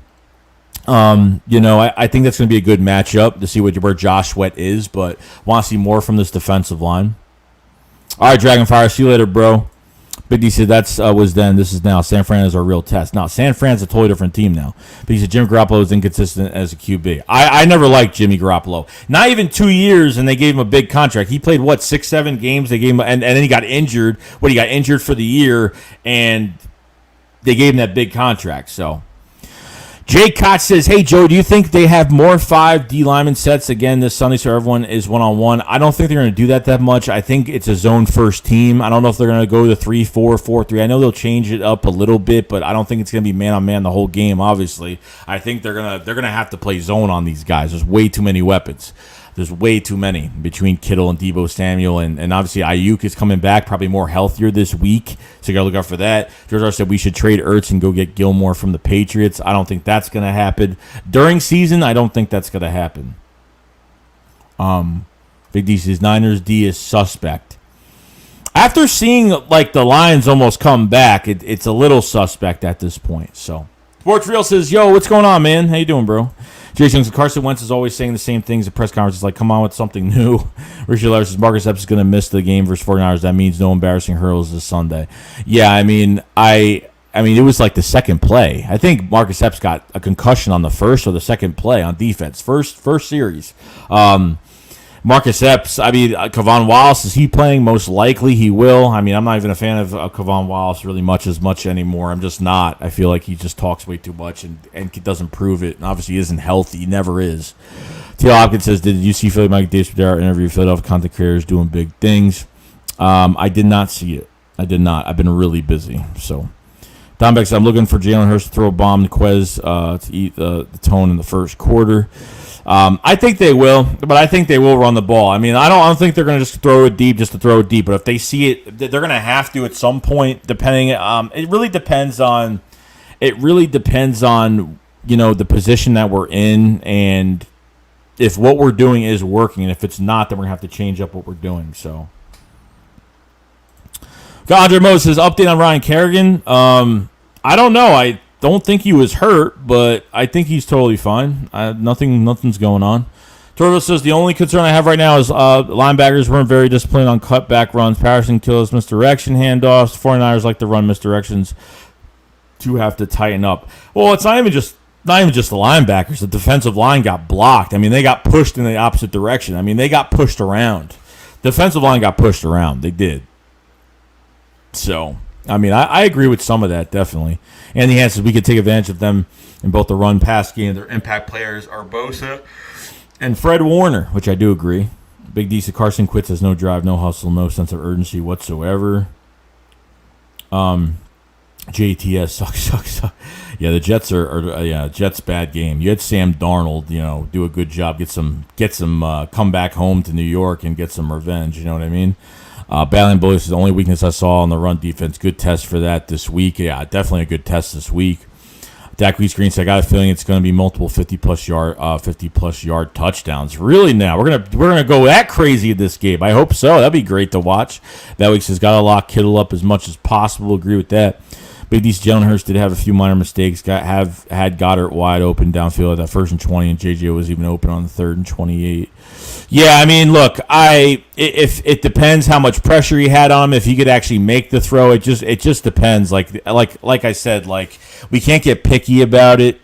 I think that's going to be a good matchup to see where Josh Sweat is, but want to see more from this defensive line. All right, Dragonfire, see you later, bro. Big D said that was then. This is now. San Fran is our real test. Now, San Fran's a totally different team now. But he said Jimmy Garoppolo is inconsistent as a QB. I never liked Jimmy Garoppolo. Not even 2 years, and they gave him a big contract. He played, 6-7 games? They gave him, and then he got injured. He got injured for the year, and they gave him that big contract. So, Jay Cott says, "Hey, Joe, do you think they have more 5 D lineman sets again this Sunday so everyone is one-on-one?" I don't think they're going to do that much. I think it's a zone-first team. I don't know if they're going to go to 3-4, 4-3. I know they'll change it up a little bit, but I don't think it's going to be man-on-man the whole game, obviously. I think they're gonna have to play zone on these guys. There's way too many weapons. There's way too many between Kittle and Deebo Samuel, and obviously Ayuk is coming back, probably more healthier this week, so you got to look out for that. George R. said we should trade Ertz and go get Gilmore from the Patriots. I don't think that's going to happen. During season, I don't think that's going to happen. Big D says Niners D is suspect. After seeing the Lions almost come back, it's a little suspect at this point. So, Sports Real says, "Yo, what's going on, man? How you doing, bro?" Jason Carson Wentz is always saying the same things at press conferences, like, come on with something new. Richard Larry says Marcus Epps is going to miss the game versus 49ers. That means no embarrassing hurdles this Sunday. Yeah, it was like the second play. I think Marcus Epps got a concussion on the first or the second play on defense. First series. Marcus Epps, Kavon Wallace, is he playing? Most likely he will. I'm not even a fan of Kavon Wallace really much anymore. I'm just not. I feel like he just talks way too much and doesn't prove it. And obviously he isn't healthy. He never is. T.L. Hopkins says, "Did you see Philly Mike Davis interview Philadelphia content creators doing big things?" I did not see it. I did not. I've been really busy. So, Don Beck says, "I'm looking for Jalen Hurts to throw a bomb to Quez to eat the tone in the first quarter." I think they will, but I think they will run the ball. I don't think they're going to just throw it deep just to throw it deep. But if they see it, they're going to have to at some point. Depending, it really depends on the position that we're in, and if what we're doing is working. And if it's not, then we're going to have to change up what we're doing. So, Andre Moses says, "Update on Ryan Kerrigan." I don't know. I don't think he was hurt, but I think he's totally fine. Nothing's going on. Turbo says, "The only concern I have right now is linebackers weren't very disciplined on cutback runs. Patterson kills misdirection handoffs. 49ers like to run misdirections to have to tighten up." Well, it's not even just the linebackers. The defensive line got blocked. They got pushed in the opposite direction. They got pushed around. Defensive line got pushed around. They did. So, I agree with some of that, definitely. And the answer is we could take advantage of them in both the run-pass game. Their impact players are Bosa and Fred Warner, which I do agree. Big D said Carson quits, has no drive, no hustle, no sense of urgency whatsoever. JTS sucks. Yeah, the Jets are Jets bad game. You had Sam Darnold, do a good job, get some come back home to New York and get some revenge. You know what I mean? Battling Bullies is the only weakness I saw on the run defense. Good test for that this week. Yeah, definitely a good test this week. Dak Reese Green said, "I got a feeling it's going to be multiple 50-plus yard touchdowns." Really, now we're gonna go that crazy in this game. I hope so. That'd be great to watch. That week says, "Got to lock Kittle up as much as possible." Agree with that. Big D's Jalen Hurts did have a few minor mistakes. Had Goddard wide open downfield at that 1st and 20, and JJ was even open on the 3rd and 28. Yeah, look, if it depends how much pressure he had on him, if he could actually make the throw, it just depends. Like I said, we can't get picky about it.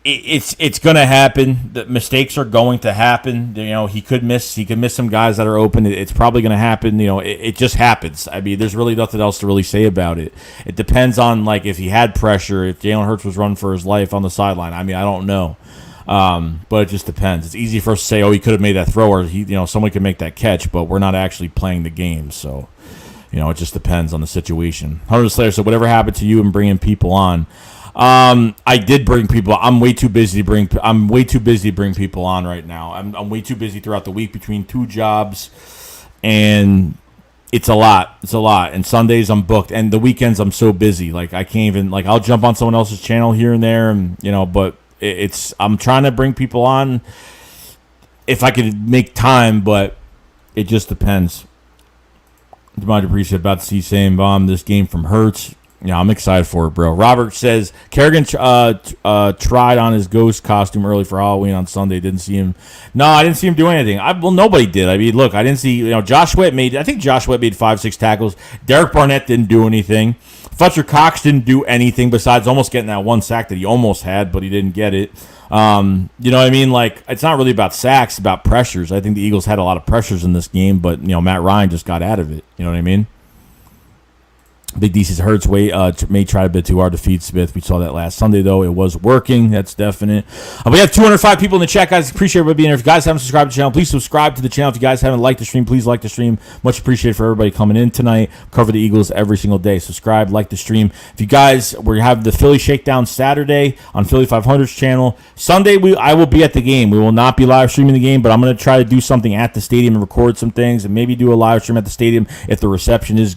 it's going to happen. The mistakes are going to happen. He could miss some guys that are open. It's probably going to happen. It just happens. I mean, there's really nothing else to really say about it. It depends on like if he had pressure, if Jalen Hurts was running for his life on the sideline. I mean, I don't know. But it just depends. It's easy for us to say, oh, he could have made that throw, or someone could make that catch, but we're not actually playing the game. So, it just depends on the situation. Hunter Slayer said, whatever happened to you and bringing people on? I did bring people. I'm way too busy to bring people on right now. I'm way too busy throughout the week between 2 jobs, and it's a lot. And Sundays I'm booked, and the weekends I'm so busy. Like I can't even I'll jump on someone else's channel here and there, and but I'm trying to bring people on if I could make time, but it just depends. Might appreciate about to see same bomb this game from Hurts. Yeah, I'm excited for it, bro. Robert says Kerrigan tried on his ghost costume early for Halloween on Sunday. Didn't see him. No, I didn't see him do anything. Nobody did. I mean, look, I didn't see. Josh Sweat made 5-6 tackles. Derek Barnett didn't do anything. Fletcher Cox didn't do anything besides almost getting that 1 sack that he almost had, but he didn't get it. You know what I mean? Like, it's not really about sacks, it's about pressures. I think the Eagles had a lot of pressures in this game, but Matt Ryan just got out of it. You know what I mean? Big D says Hurts may try a bit too hard to feed Smith. We saw that last Sunday, though. It was working. That's definite. We have 205 people in the chat, guys. Appreciate everybody being here. If you guys haven't subscribed to the channel, please subscribe to the channel. If you guys haven't liked the stream, please like the stream. Much appreciated for everybody coming in tonight. Cover the Eagles every single day. Subscribe, like the stream. If you guys, we have the Philly Shakedown Saturday on Philly 500's channel. Sunday, I will be at the game. We will not be live streaming the game, but I'm going to try to do something at the stadium and record some things and maybe do a live stream at the stadium if the reception is,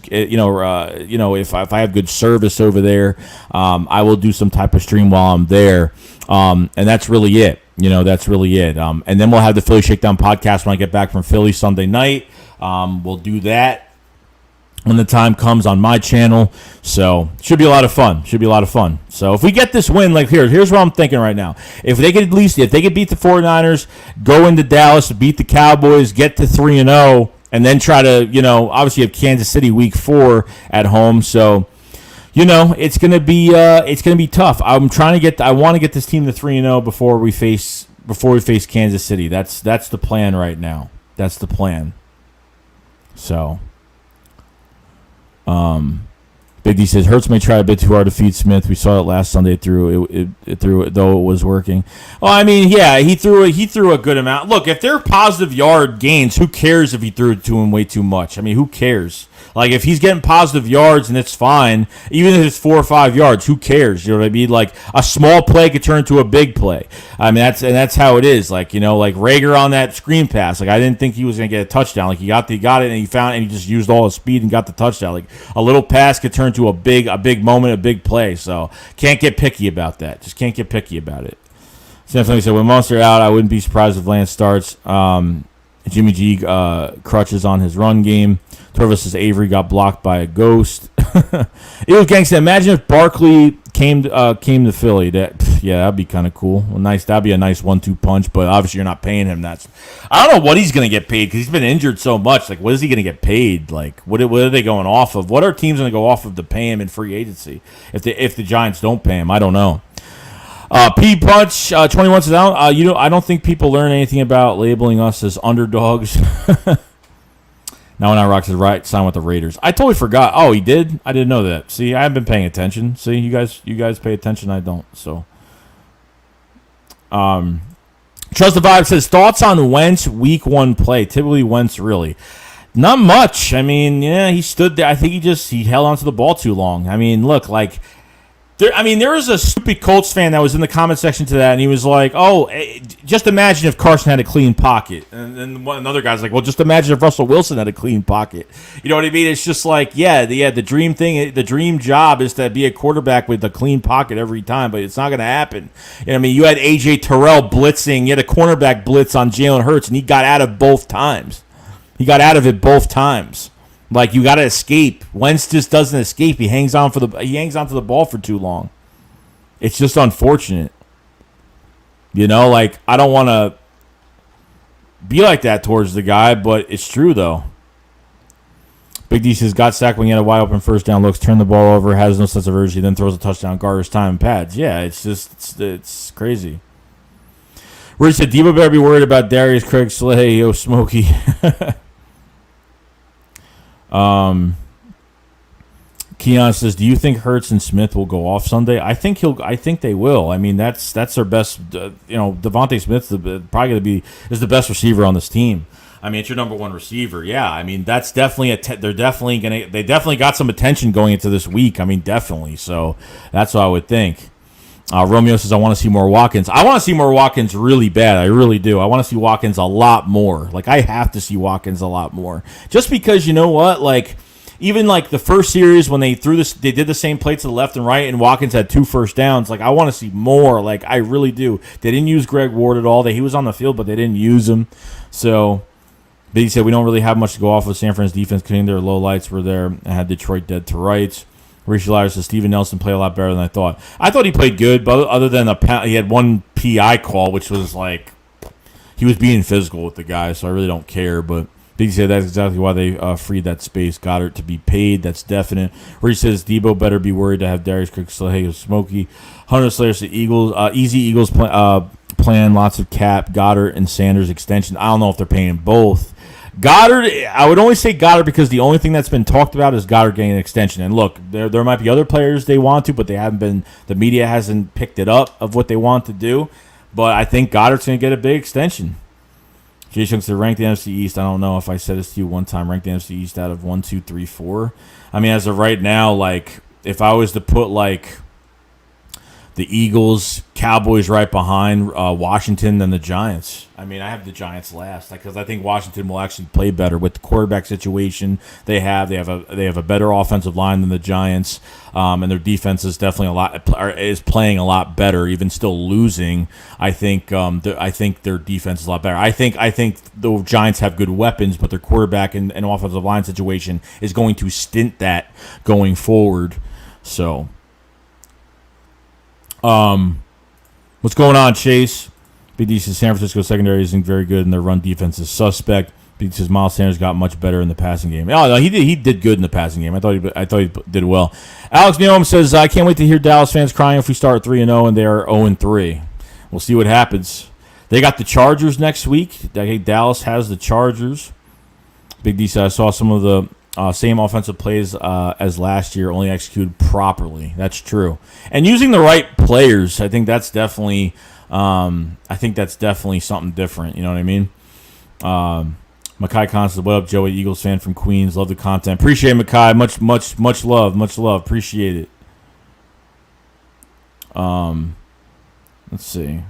if I have good service over there, I will do some type of stream while I'm there, and that's really it. That's really it. And then we'll have the Philly Shakedown podcast when I get back from Philly Sunday night. We'll do that when the time comes on my channel. So should be a lot of fun. So if we get this win, like here's what I'm thinking right now. If they could beat the 49ers, go into Dallas, beat the Cowboys, get to 3-0, and then try to, obviously have Kansas City week 4 at home. So, it's gonna be tough. I want to get this team to 3-0 before we face Kansas City. That's the plan right now. That's the plan. So, Big D says Hurts may try a bit too hard to feed Smith. We saw it last Sunday. It threw it though it was working. Well, I mean, yeah, he threw a good amount. Look, if they're positive yard gains, who cares if he threw it to him way too much? I mean, who cares? Like, if he's getting positive yards and it's fine, even if it's 4 or 5 yards, who cares? You know what I mean? Like, a small play could turn to a big play. I mean, that's how it is. Like, like Rager on that screen pass. Like, I didn't think he was gonna get a touchdown. Like, he got it and he just used all his speed and got the touchdown. Like, a little pass could turn to a big moment, a big play. So can't get picky about that. Just can't get picky about it. Somebody said when Monster out, I wouldn't be surprised if Lance starts. Jimmy G crutches on his run game. Torvis says Avery got blocked by a ghost. Eagles gang said, imagine if Barkley came to Philly. That'd be kind of cool. Well, nice. That'd be a nice 1-2 punch. But obviously, you're not paying him. I don't know what he's gonna get paid because he's been injured so much. Like, what is he gonna get paid? Like, what are they going off of? What are teams gonna go off of to pay him in free agency if the Giants don't pay him? I don't know. P Punch 21 says, I don't think people learn anything about labeling us as underdogs. Now when I rock says right sign with the Raiders. I totally forgot. Oh, he did? I didn't know that. See, I haven't been paying attention. See, you guys pay attention. I don't. So, Trust the Vibe says thoughts on Wentz week 1 play. Typically Wentz really. Not much. I mean, yeah, he stood there. I think he held onto the ball too long. I mean, look, like. There was a stupid Colts fan that was in the comment section to that, and he was like, "Oh, just imagine if Carson had a clean pocket." And then another guy's like, "Well, just imagine if Russell Wilson had a clean pocket." You know what I mean? It's just like, the dream thing, the dream job is to be a quarterback with a clean pocket every time, but it's not going to happen. I mean, you had A.J. Terrell blitzing, you had a cornerback blitz on Jalen Hurts, and he got out of both times. Like, you got to escape. Wentz just doesn't escape. He hangs on to the ball for too long. It's just unfortunate. Like, I don't want to be like that towards the guy, but it's true, though. Big D says, got sacked when he had a wide open first down, looks, turn the ball over, has no sense of urgency, then throws a touchdown, garters time and pads. Yeah, it's just, it's crazy. Rich said, Debo better be worried about Darius, Craig, Slay, yo, Smokey. Keon says, do you think Hurts and Smith will go off Sunday? I think they will. I mean, that's their best. Devontae Smith's probably going to be is the best receiver on this team. I mean, it's your number one receiver. Yeah, I mean, that's definitely they definitely got some attention going into this week. I mean, definitely. So that's what I would think. Romeo says, I want to see more Watkins. I want to see more Watkins really bad. I really do. I want to see Watkins a lot more. Like, I have to see Watkins a lot more. Just because, you know what? Like, even like the first series when they threw this, they did the same play to the left and right, and Watkins had 2 first downs. Like, I want to see more. Like, I really do. They didn't use Greg Ward at all. He was on the field, but they didn't use him. So, but he said, we don't really have much to go off of. San Fran's defense, contained their low lights were there and had Detroit dead to rights. Rishi Lyre says, Steven Nelson played a lot better than I thought. I thought he played good, but other than he had one PI call, which was like he was being physical with the guy, so I really don't care. But Big said that's exactly why they freed that space. Goddard to be paid, that's definite. Rishi says, Debo better be worried to have Darius Cook, Slay, Smokey. Hunter Slayer says, Eagles, easy Eagles plan, lots of cap, Goddard and Sanders extension. I don't know if they're paying both. Goddard, I would only say Goddard because the only thing that's been talked about is Goddard getting an extension. And look, there might be other players they want to, but they haven't been. The media hasn't picked it up of what they want to do. But I think Goddard's going to get a big extension. Jay Shunks to rank the NFC East. I don't know if I said this to you one time. Rank the NFC East out of 1, 2, 3, 4. I mean, as of right now, like if I was to put like the Eagles, Cowboys right behind Washington, then the Giants. I mean, I have the Giants last because I think Washington will actually play better with the quarterback situation they have. They have a better offensive line than the Giants, and their defense is definitely is playing a lot better, even still losing. I think their defense is a lot better. I think the Giants have good weapons, but their quarterback and offensive line situation is going to stint that going forward. So. What's going on, Chase? BD says San Francisco secondary isn't very good, and their run defense is suspect. BD says Miles Sanders got much better in the passing game. Oh no, he did good in the passing game. I thought he did well. Alex Neom says I can't wait to hear Dallas fans crying if we start 3-0 and they are 0-3. We'll see what happens. They got the Chargers next week. Dallas has the Chargers. Big D said I saw some of the same offensive plays as last year, only executed properly. That's true. And using the right players, I think that's definitely something different. You know what I mean? Makai Constance, what up, Joey? Eagles fan from Queens. Love the content. Appreciate it, Makai. Much love. Much love. Appreciate it. Let's see.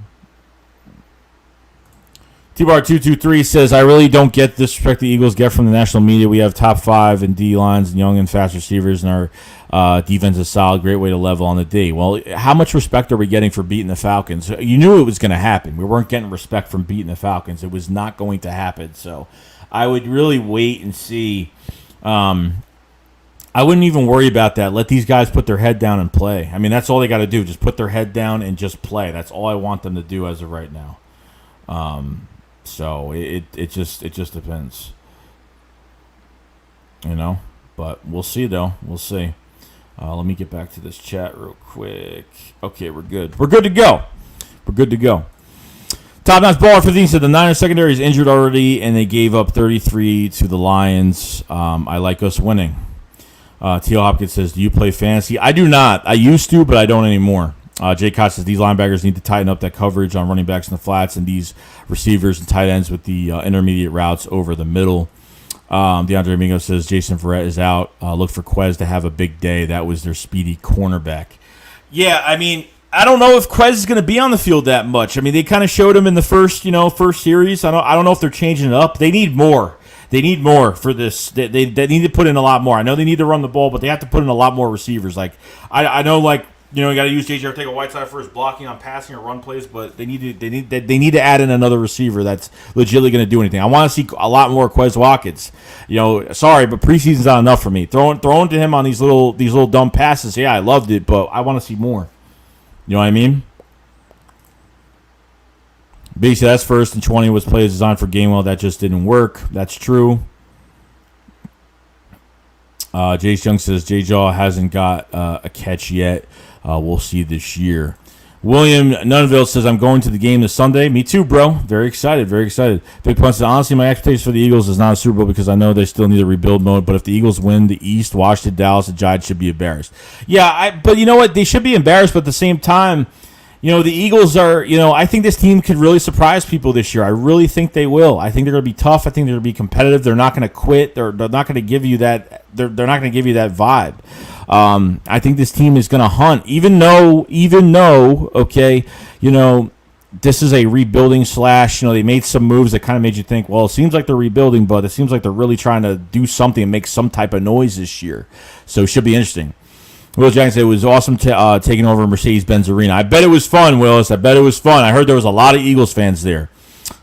T-Bar223 says, I really don't get the disrespect the Eagles get from the national media. We have top 5 in D lines and young and fast receivers, and our defense is solid. Great way to level on the D. Well, how much respect are we getting for beating the Falcons? You knew it was going to happen. We weren't getting respect from beating the Falcons. It was not going to happen. So I would really wait and see. I wouldn't even worry about that. Let these guys put their head down and play. I mean, that's all they got to do. Just put their head down and just play. That's all I want them to do as of right now. So it just depends, you know. But we'll see, though. We'll see. Let me get back to this chat real quick. Okay, we're good. We're good to go. We're good to go. Top notch baller 15 said the Niners secondary is injured already, and they gave up 33 to the Lions. I like us winning. T.O. Hopkins says, do you play fantasy? I do not. I used to, but I don't anymore. Jay Koch says these linebackers need to tighten up that coverage on running backs in the flats and these receivers and tight ends with the intermediate routes over the middle. DeAndre Amigo says Jason Verrett is out. Look for Quez to have a big day. That was their speedy cornerback. Yeah, I mean, I don't know if Quez is going to be on the field that much. I mean, they kind of showed him in the first series. I don't know if they're changing it up. They need more. They need more for this. They need to put in a lot more. I know they need to run the ball, but they have to put in a lot more receivers. Like I know, like. You got to use J.J. Arcega-Whiteside for his blocking on passing or run plays, but they need to add in another receiver that's legitimately going to do anything. I want to see a lot more Quez Watkins. Sorry, but preseason's not enough for me. Throwing to him on these little dumb passes, yeah, I loved it, but I want to see more. You know what I mean? Basically, that's first and 20 was plays designed for Gainwell. That just didn't work. That's true. Jace Young says J-Jaw hasn't got a catch yet. We'll see this year. William Nunville says, I'm going to the game this Sunday. Me too, bro. Very excited, very excited. Big Punch says, honestly, my expectations for the Eagles is not a Super Bowl because I know they still need a rebuild mode, but if the Eagles win the East, Washington, Dallas, the Giants should be embarrassed. Yeah, but you know what? They should be embarrassed, but at the same time, the Eagles are, I think this team could really surprise people this year. I really think they will. I think they're going to be tough. I think they're going to be competitive. They're not going to quit. They're not going to give you that. They're not going to give you that vibe. I think this team is going to hunt, even though, okay, this is a rebuilding / they made some moves that kind of made you think, well, it seems like they're rebuilding, but it seems like they're really trying to do something and make some type of noise this year. So it should be interesting. Will Jackson said it was awesome taking over Mercedes-Benz Arena. I bet it was fun, Willis. I bet it was fun. I heard there was a lot of Eagles fans there.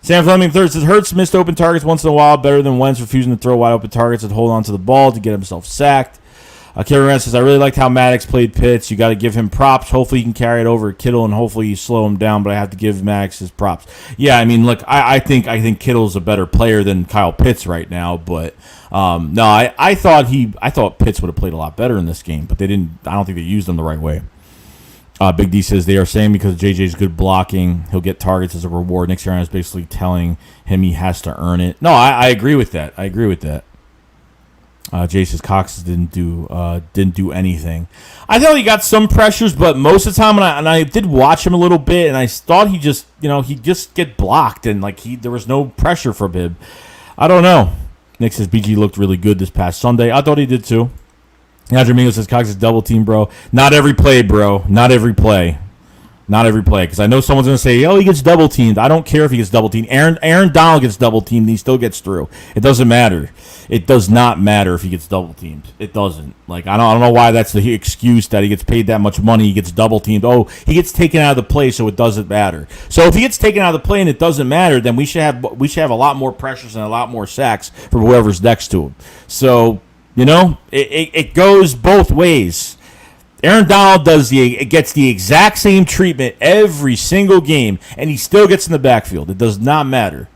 Sam Fleming III says, Hurts missed open targets once in a while, better than Wentz refusing to throw wide open targets and hold on to the ball to get himself sacked. Kevin Rand says, I really liked how Maddox played Pitts. You got to give him props. Hopefully he can carry it over Kittle, and hopefully you slow him down, but I have to give Maddox his props. Yeah, I mean, look, I think Kittle's a better player than Kyle Pitts right now, but no, I thought Pitts would have played a lot better in this game, but they didn't. I don't think they used him the right way. Big D says they are saying because JJ's good blocking, he'll get targets as a reward. Nick Sirianni is basically telling him he has to earn it. No, I agree with that. Jay says Cox didn't do anything. I thought he got some pressures, but most of the time, and I did watch him a little bit, and I thought he just get blocked, and there was no pressure from him. I don't know. Nick says BG looked really good this past Sunday. I thought he did too. Andrew Mingo says Cox is double team, bro. Not every play, bro. Not every play. Because I know someone's going to say, he gets double teamed. I don't care if he gets double teamed. Aaron Donald gets double teamed, and he still gets through. It doesn't matter. It does not matter if he gets double teamed. It doesn't. I don't know why that's the excuse that he gets paid that much money, he gets double teamed. Oh, he gets taken out of the play, so it doesn't matter. So if he gets taken out of the play and it doesn't matter, then we should have a lot more pressures and a lot more sacks for whoever's next to him. So it goes both ways. Aaron Donald gets the exact same treatment every single game, and he still gets in the backfield. It does not matter.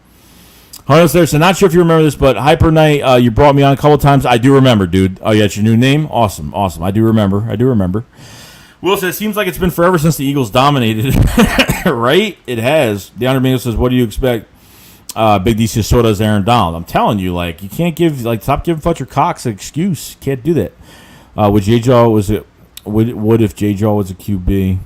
Harness there, so not sure if you remember this, but Hyper Knight, you brought me on a couple of times. I do remember, dude. Oh, yeah, it's your new name? Awesome. I do remember. Will says, it seems like it's been forever since the Eagles dominated. Right? It has. DeAndre Domingo says, what do you expect? Big D says, so does Aaron Donald. I'm telling you, you can't stop giving Fletcher Cox an excuse. Can't do that. Would if J-Jaw was a QB?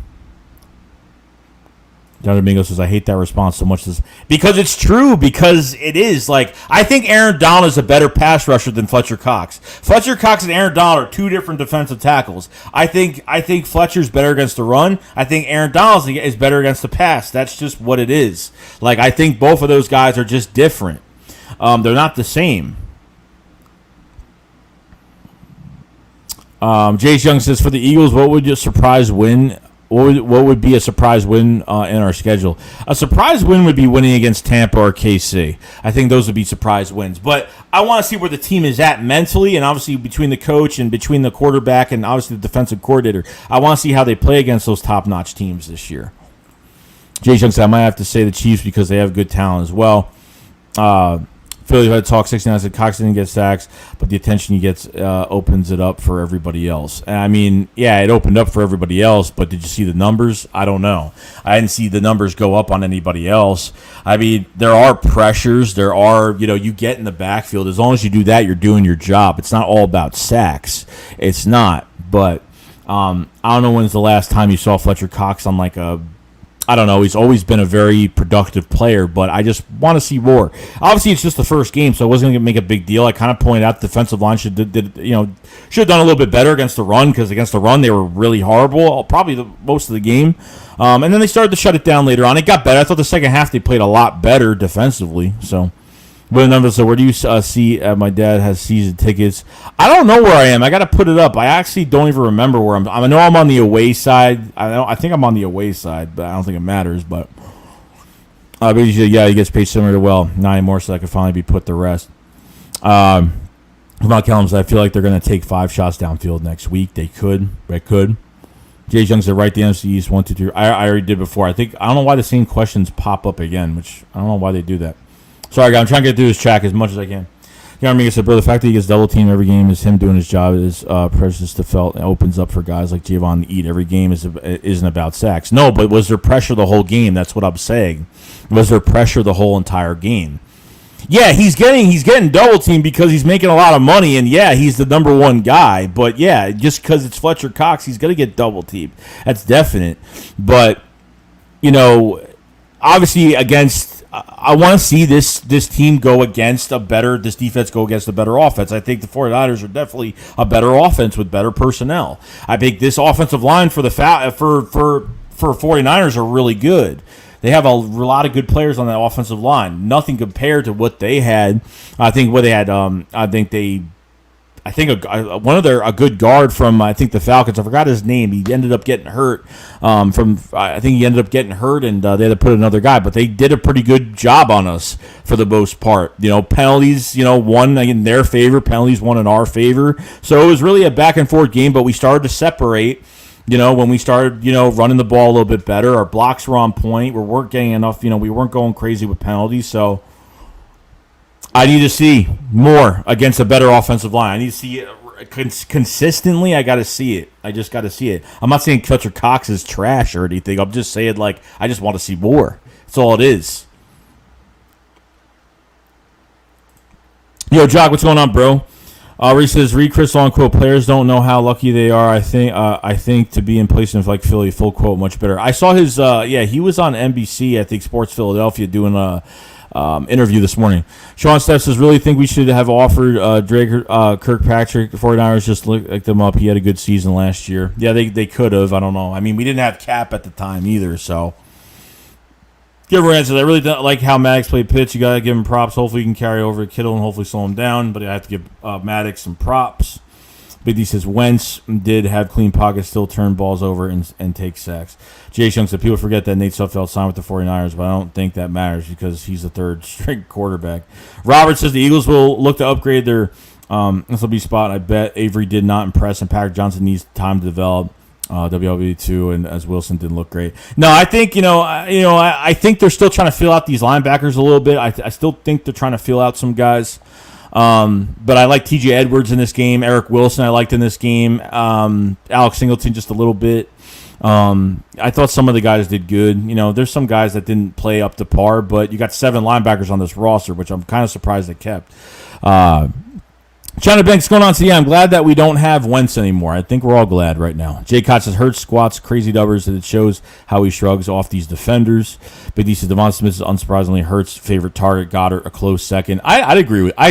John Domingo says, I hate that response so much. Because it's true. Because it is. I think Aaron Donald is a better pass rusher than Fletcher Cox. Fletcher Cox and Aaron Donald are two different defensive tackles. I think Fletcher's better against the run. I think Aaron Donald is better against the pass. That's just what it is. I think both of those guys are just different. They're not the same. Jace Young says, for the Eagles, what would your surprise win? What would be a surprise win in our schedule? A surprise win would be winning against Tampa or KC. I think those would be surprise wins. But I want to see where the team is at mentally, and obviously between the coach and between the quarterback and obviously the defensive coordinator. I want to see how they play against those top-notch teams this year. Jace Young said, I might have to say the Chiefs because they have good talent as well. Philly had talk 69 said Cox didn't get sacks, but the attention he gets opens it up for everybody else. And I mean, yeah, it opened up for everybody else, but did you see the numbers? I don't know. I didn't see the numbers go up on anybody else. I mean, there are pressures. There are, you get in the backfield. As long as you do that, you're doing your job. It's not all about sacks. It's not. But I don't know when's the last time you saw Fletcher Cox on I don't know. He's always been a very productive player, but I just want to see more. Obviously, it's just the first game, so I wasn't going to make a big deal. I kind of pointed out the defensive line should have done a little bit better against the run, because against the run they were really horrible, probably most of the game. And then they started to shut it down later on. It got better. I thought the second half they played a lot better defensively. So, so where do you see? My dad has season tickets. I don't know where I am. I got to put it up. I actually don't even remember where I'm. I know I'm on the away side. I think I'm on the away side, but I don't think it matters. But he gets paid similar to 9 more, so that could finally be put to rest. About Kellums, I feel like they're going to take 5 shots downfield next week. They could. Jay Young said, right, the NFC East 1, 2, 3. I already did before. I don't know why the same questions pop up again, which I don't know why they do that. Sorry, guys. I'm trying to get through this track as much as I can. Yeah, I mean, I said, bro, the fact that he gets double teamed every game is him doing his job is precious to felt. It opens up for guys like Javon to eat. Every game isn't about sacks. No, but was there pressure the whole game? That's what I'm saying. Was there pressure the whole entire game? Yeah, he's getting double teamed because he's making a lot of money, and yeah, he's the number one guy. But yeah, just because it's Fletcher Cox, he's gonna get double teamed. That's definite. But obviously against. I want to see this team go against this defense go against a better offense. I think the 49ers are definitely a better offense with better personnel. I think this offensive line for 49ers are really good. They have a lot of good players on that offensive line. Nothing compared to what they had. I think a good guard from the Falcons. I forgot his name. He ended up getting hurt. And they had to put another guy. But they did a pretty good job on us for the most part. Penalties, won in their favor. Penalties won in our favor. So it was really a back and forth game. But we started to separate. When we started, running the ball a little bit better. Our blocks were on point. We weren't getting enough. We weren't going crazy with penalties. So I need to see more against a better offensive line. I need to see it consistently. I got to see it. I just got to see it. I'm not saying Fletcher Cox is trash or anything. I'm just saying, I just want to see more. That's all it is. Yo, Jock, what's going on, bro? Reese says, read Chris Long quote, players don't know how lucky they are. I think to be in places like Philly, full quote, much better. I saw his, he was on NBC, I think Sports Philadelphia, doing a interview this morning. Sean Steff says, really think we should have offered Drake Kirkpatrick. The 49ers just looked them up. He had a good season last year. Yeah, they could have. I don't know. I mean, we didn't have cap at the time either, so. Gilbert says, I really don't like how Maddox played pitch. You got to give him props. Hopefully you can carry over Kittle and hopefully slow him down, but I have to give Maddox some props. Big D says, Wentz did have clean pockets, still turn balls over and take sacks. Jay Shung said, people forget that Nate Sudfeld signed with the 49ers, but I don't think that matters because he's the third string quarterback. Robert says, the Eagles will look to upgrade their SLB spot. I bet Avery did not impress, and Patrick Johnson needs time to develop. WLB2 and as Wilson didn't look great. No, I think I think they're still trying to feel out these linebackers a little bit. I still think they're trying to feel out some guys. But I like TJ Edwards in this game. Eric Wilson I liked in this game. Alex Singleton just a little bit. I thought some of the guys did good. There's some guys that didn't play up to par, but you got 7 linebackers on this roster, which I'm kind of surprised they kept. China Banks going on. So, yeah, I'm glad that we don't have Wentz anymore. I think we're all glad right now. Jay Cott says, Hurts squats, crazy dubbers, and it shows how he shrugs off these defenders. Big D says, Devon Smith is unsurprisingly Hurts' favorite target. Goddard a close second. I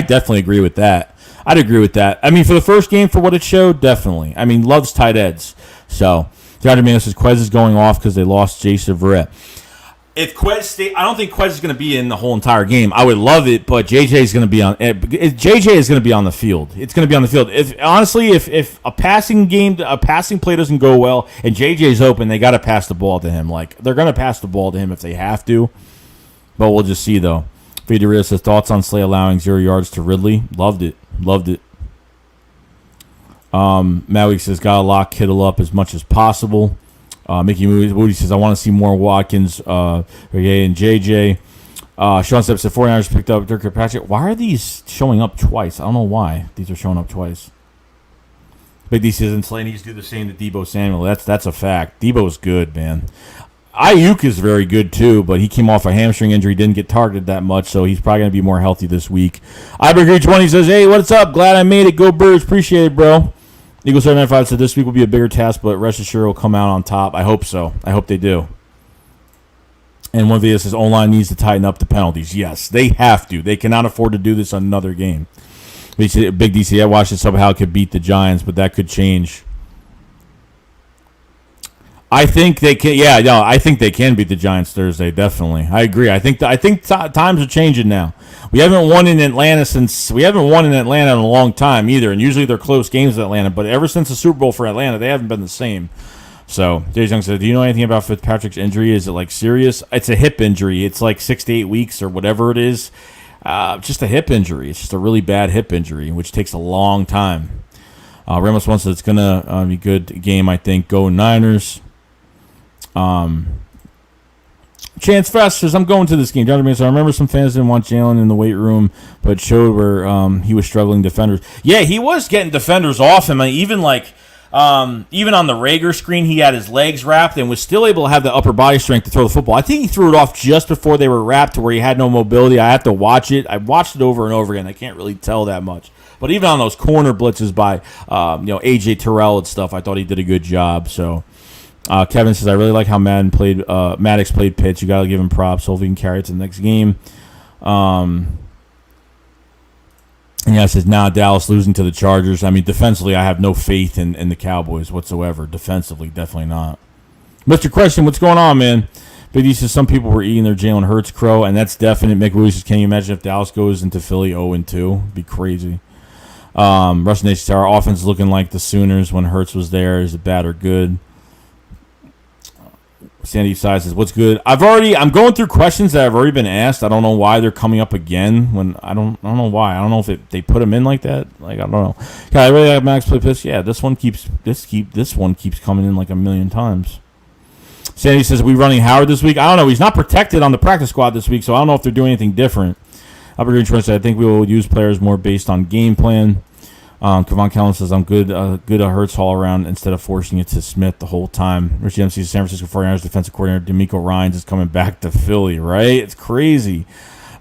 definitely agree with that. I'd agree with that. I mean, for the first game, for what it showed, definitely. I mean, loves tight ends. So, John Domingo says, Quez is going off because they lost Jason Verrett. If Quez I don't think Quez is going to be in the whole entire game. I would love it, but JJ is going to be on. JJ is going to be on the field. It's going to be on the field. If a passing play doesn't go well and JJ is open, they got to pass the ball to him. They're going to pass the ball to him if they have to. But we'll just see though. Federer says thoughts on Slay allowing 0 yards to Ridley. Loved it. Maui says gotta lock Kittle up as much as possible. Mickey Moody says, I want to see more Watkins, and JJ. Sean Stepp said, 49ers picked up Dirk Kirkpatrick. Why are these showing up twice? I don't know why these are showing up twice. Big D says, and Slay needs to do the same to Deebo Samuel. That's a fact. Deebo's good, man. Ayuk is very good, too, but he came off a hamstring injury, didn't get targeted that much, so he's probably going to be more healthy this week. Ibergree20 says, hey, what's up? Glad I made it. Go Birds. Appreciate it, bro. Eagle 795 said this week will be a bigger task, but rest assured will come out on top. I hope so. I hope they do. And one video says O-line needs to tighten up the penalties. Yes, they have to. They cannot afford to do this on another game. Big DC, I watched it somehow could beat the Giants, but that could change. I think they can. Yeah, no, I think they can beat the Giants Thursday. Definitely, I agree. I think times are changing now. We haven't won in Atlanta in a long time either, and usually they're close games in Atlanta. But ever since the Super Bowl for Atlanta, they haven't been the same. So, Jay Young said, "Do you know anything about Fitzpatrick's injury? Is it serious? It's a hip injury. It's 6 to 8 weeks or whatever it is. Just a hip injury. It's just a really bad hip injury, which takes a long time." Ramos wants said it's gonna be a good game. I think. Go Niners. Chance Fest says, I'm going to this game. John Dominguez, I remember some fans didn't want Jalen in the weight room, but it showed where he was struggling defenders. Yeah, he was getting defenders off him. Even even on the Rager screen, he had his legs wrapped and was still able to have the upper body strength to throw the football. I think he threw it off just before they were wrapped to where he had no mobility. I have to watch it. I watched it over and over again. I can't really tell that much. But even on those corner blitzes by A.J. Terrell and stuff, I thought he did a good job. So Kevin says, I really like how Maddox played pitch. You got to give him props. Hopefully he can carry it to the next game. And yeah, it says, Dallas losing to the Chargers. I mean, defensively, I have no faith in the Cowboys whatsoever. Defensively, definitely not. Mr. Question, what's going on, man? Big D says, some people were eating their Jalen Hurts crow, and that's definite. Mick Williams says, can you imagine if Dallas goes into Philly 0-2? It'd be crazy. Russ Nation, our offense looking like the Sooners when Hurts was there. Is it bad or good? Sandy Size says, what's good? I'm going through questions that have already been asked. I don't know why they're coming up again. When I don't know why. I don't know if they put them in like that. Like, I don't know. Yeah, I really like Max play pitch. Yeah, this one keeps coming in like a million times. Sandy says, are we running Howard this week? I don't know. He's not protected on the practice squad this week, so I don't know if they're doing anything different. Albert Green says, I think we will use players more based on game plan. Kevon Kellen says, I'm good at Hurts all around instead of forcing it to Smith the whole time. Richie MC says, San Francisco 49ers defensive coordinator DeMeco Ryans is coming back to Philly, right? It's crazy.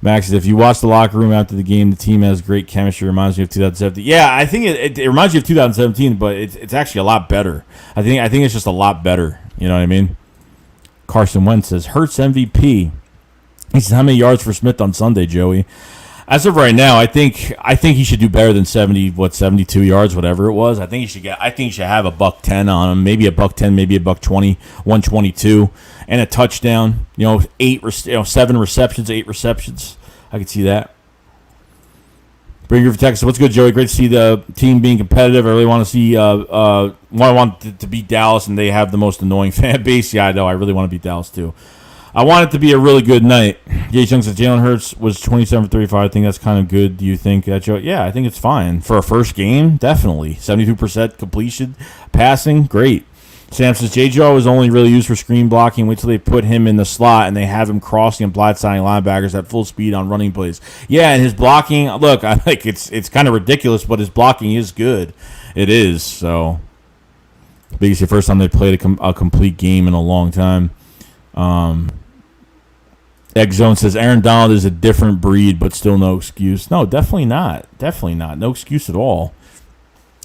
Max says, if you watch the locker room after the game, the team has great chemistry. Reminds me of 2017. Yeah, I think it reminds you of 2017, but it's actually a lot better. I think it's just a lot better. You know what I mean? Carson Wentz says, Hurts MVP. He says, how many yards for Smith on Sunday, Joey? As of right now, I think he should do better than 72 yards, whatever it was. I think he should have a $110 on him, maybe a $110, maybe a $120, 122, and a touchdown. 7 receptions, 8 receptions. I could see that. Bringer for Texas, what's good, Joey? Great to see the team being competitive. I really want to see want to beat Dallas, and they have the most annoying fan base. Yeah, I know. I really want to beat Dallas too. I want it to be a really good night. Gage Young says Jalen Hurts was 27 for 35. I think that's kind of good. Do you think that, Joe? Yeah, I think it's fine. For a first game, definitely. 72% completion, passing, great. Sam says J.J. was only really used for screen blocking. Wait till they put him in the slot and they have him crossing and blindsiding linebackers at full speed on running plays. Yeah, and his blocking, look, I think it's kind of ridiculous, but his blocking is good. It is, so. I think it's the first time they played a complete game in a long time. Egg Zone says Aaron Donald is a different breed, but still no excuse. No, definitely not. Definitely not. No excuse at all.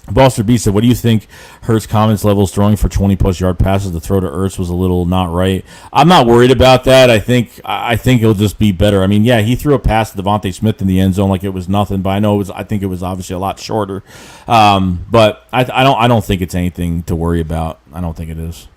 Buster B said, what do you think Hurts' confidence levels throwing for 20-plus yard passes? The throw to Ertz was a little not right. I'm not worried about that. I think it'll just be better. I mean, yeah, he threw a pass to Devontae Smith in the end zone like it was nothing, but I think it was obviously a lot shorter. But I don't think it's anything to worry about. I don't think it is.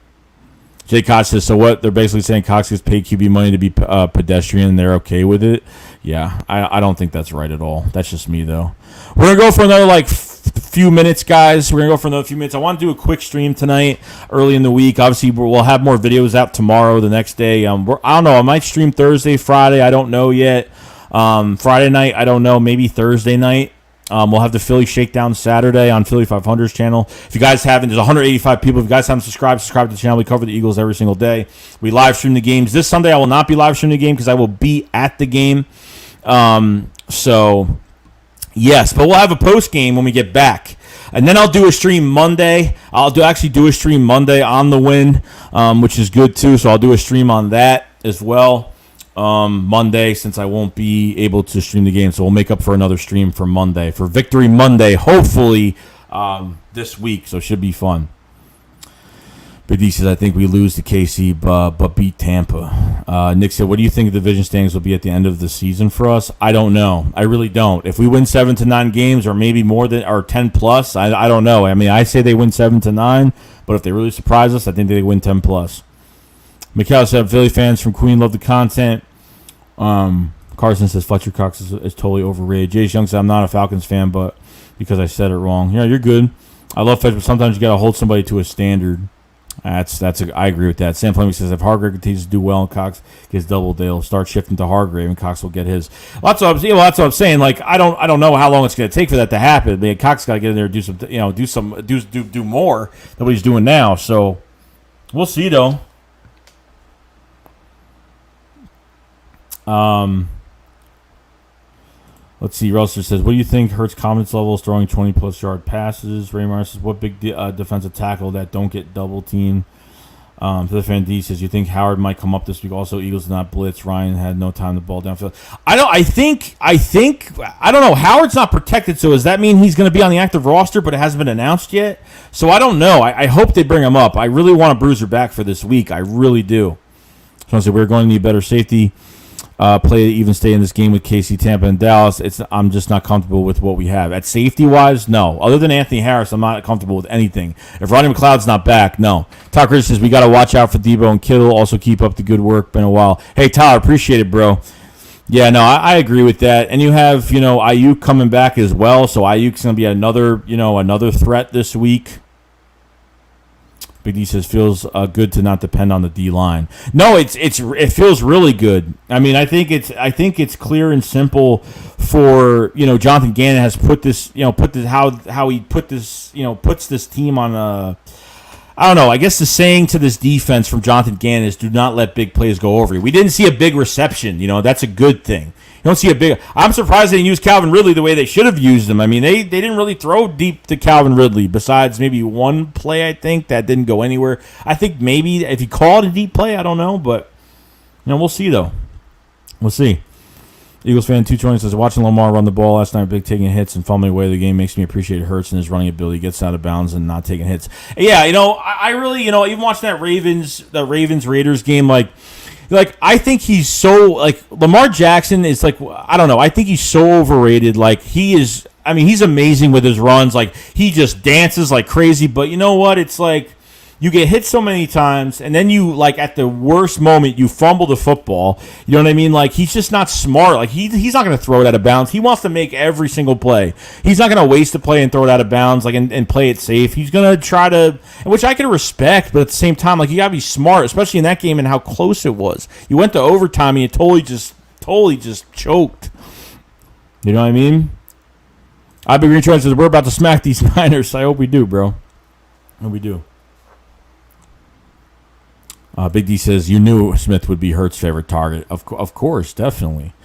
Jay Cox says, so what? They're basically saying Cox gets paid QB money to be pedestrian and they're okay with it? Yeah, I don't think that's right at all. That's just me, though. We're going to go for another, few minutes, guys. We're going to go for another few minutes. I want to do a quick stream tonight, early in the week. Obviously, we'll have more videos out tomorrow, the next day. I don't know. I might stream Thursday, Friday. I don't know yet. Friday night, I don't know. Maybe Thursday night. We'll have the Philly Shakedown Saturday on Philly 500's channel. If you guys haven't, there's 185 people. If you guys haven't subscribe to the channel. We cover the Eagles every single day. We live stream the games. This Sunday, I will not be live streaming the game because I will be at the game. So, yes. But we'll have a post game when we get back. And then I'll do a stream Monday. I'll do a stream Monday on the win, which is good too. So I'll do a stream on that as well. Monday, since I won't be able to stream the game, so we'll make up for another stream for Monday, for Victory Monday, hopefully this week, so it should be fun. Big D says, I think we lose to KC, but beat Tampa. Nick said, what do you think the division standings will be at the end of the season for us? I don't know. I really don't. If we win 7 to 9 games, or maybe more than, or 10 plus, I don't know. I mean, I say they win 7 to 9, but if they really surprise us, I think they win 10 plus. Mikhail said, Philly fans from Queen love the content. Carson says, Fletcher Cox is totally overrated. Jay Young said, I'm not a Falcons fan, but because I said it wrong. Yeah, you're good. I love Fletcher, but sometimes you got to hold somebody to a standard. I agree with that. Sam Fleming says, if Hargrave continues to do well and Cox gets double, they'll start shifting to Hargrave and Cox will get his. That's what I'm saying. Like, I don't know how long it's going to take for that to happen. I mean, Cox got to get in there and do more than what he's doing now. So we'll see, though. Let's see. Russell says, what do you think Hurts' confidence level is throwing 20-plus yard passes? Ray Mars says, what big defensive tackle that don't get double-teamed? To the fan D says, you think Howard might come up this week? Also, Eagles did not blitz. Ryan had no time to ball downfield. I don't know. Howard's not protected, so does that mean he's going to be on the active roster, but it hasn't been announced yet? So I don't know. I hope they bring him up. I really want a Bruiser back for this week. I really do. So I said, we're going to need better safety. Play to even stay in this game with KC, Tampa, and Dallas. I'm just not comfortable with what we have. At safety-wise, no. Other than Anthony Harris, I'm not comfortable with anything. If Rodney McLeod's not back, no. Tucker says, we got to watch out for Debo and Kittle. Also keep up the good work. Been a while. Hey, Tyler, appreciate it, bro. Yeah, no, I agree with that. And you have, Ayuk coming back as well. So Ayuk's going to be another threat this week. Big D says feels good to not depend on the D line. No, it feels really good. I mean, I think it's clear and simple for Jonathan Gannon has puts this team on a. I don't know. I guess the saying to this defense from Jonathan Gannon is do not let big plays go over you. We didn't see a big reception. That's a good thing. You don't see a big. I'm surprised they didn't use Calvin Ridley the way they should have used him. I mean, they didn't really throw deep to Calvin Ridley besides maybe one play, I think, that didn't go anywhere. I think maybe if you call it a deep play, I don't know. But, we'll see, though. We'll see. Eagles fan 220 says, watching Lamar run the ball last night, big taking hits and fumbling away the game makes me appreciate Hurts and his running ability. Gets out of bounds and not taking hits. Yeah, I really, even watching that Ravens-Raiders game, I think he's so, Lamar Jackson is, I don't know. I think he's so overrated. He's amazing with his runs. He just dances like crazy. But you know what? It's you get hit so many times, and then you, at the worst moment, you fumble the football. You know what I mean? He's just not smart. He's not going to throw it out of bounds. He wants to make every single play. He's not going to waste a play and throw it out of bounds, and play it safe. He's going to try to, which I can respect, but at the same time, you got to be smart, especially in that game and how close it was. You went to overtime, and you totally just choked. You know what I mean? I've been retrying says, we're about to smack these Niners. I hope we do, bro. I hope we do. Big D says, you knew Smith would be Hurts' favorite target. Of course, definitely.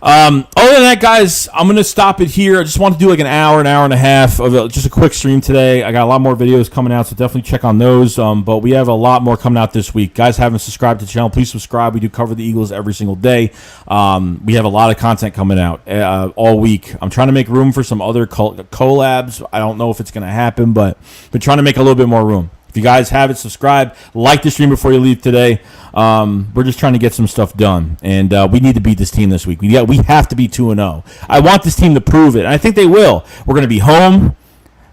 Other than that, guys, I'm going to stop it here. I just want to do an hour and a half of just a quick stream today. I got a lot more videos coming out, so definitely check on those. But we have a lot more coming out this week. Guys, haven't subscribed to the channel, please subscribe. We do cover the Eagles every single day. We have a lot of content coming out all week. I'm trying to make room for some other collabs. I don't know if it's going to happen, but been trying to make a little bit more room. If you guys haven't subscribed, like the stream before you leave today. We're just trying to get some stuff done, and we need to beat this team this week. We have to be 2-0. I want this team to prove it, and I think they will. We're going to be home in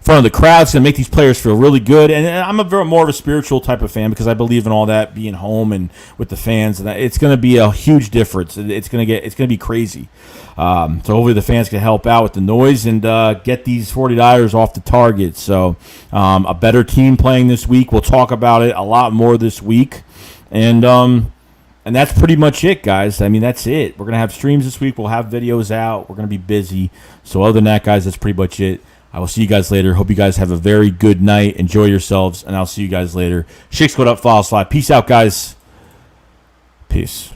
front of the crowd. It's going to make these players feel really good, and I'm more of a spiritual type of fan because I believe in all that, being home and with the fans, and it's going to be a huge difference. It's going to be crazy. So hopefully the fans can help out with the noise and get these 49ers off the target. So a better team playing this week. We'll talk about it a lot more this week. And that's pretty much it, guys. That's it. We're going to have streams this week. We'll have videos out. We're going to be busy. So other than that, guys, that's pretty much it. I will see you guys later. Hope you guys have a very good night. Enjoy yourselves, and I'll see you guys later. Shake Squad up, follow slide. Peace out, guys. Peace.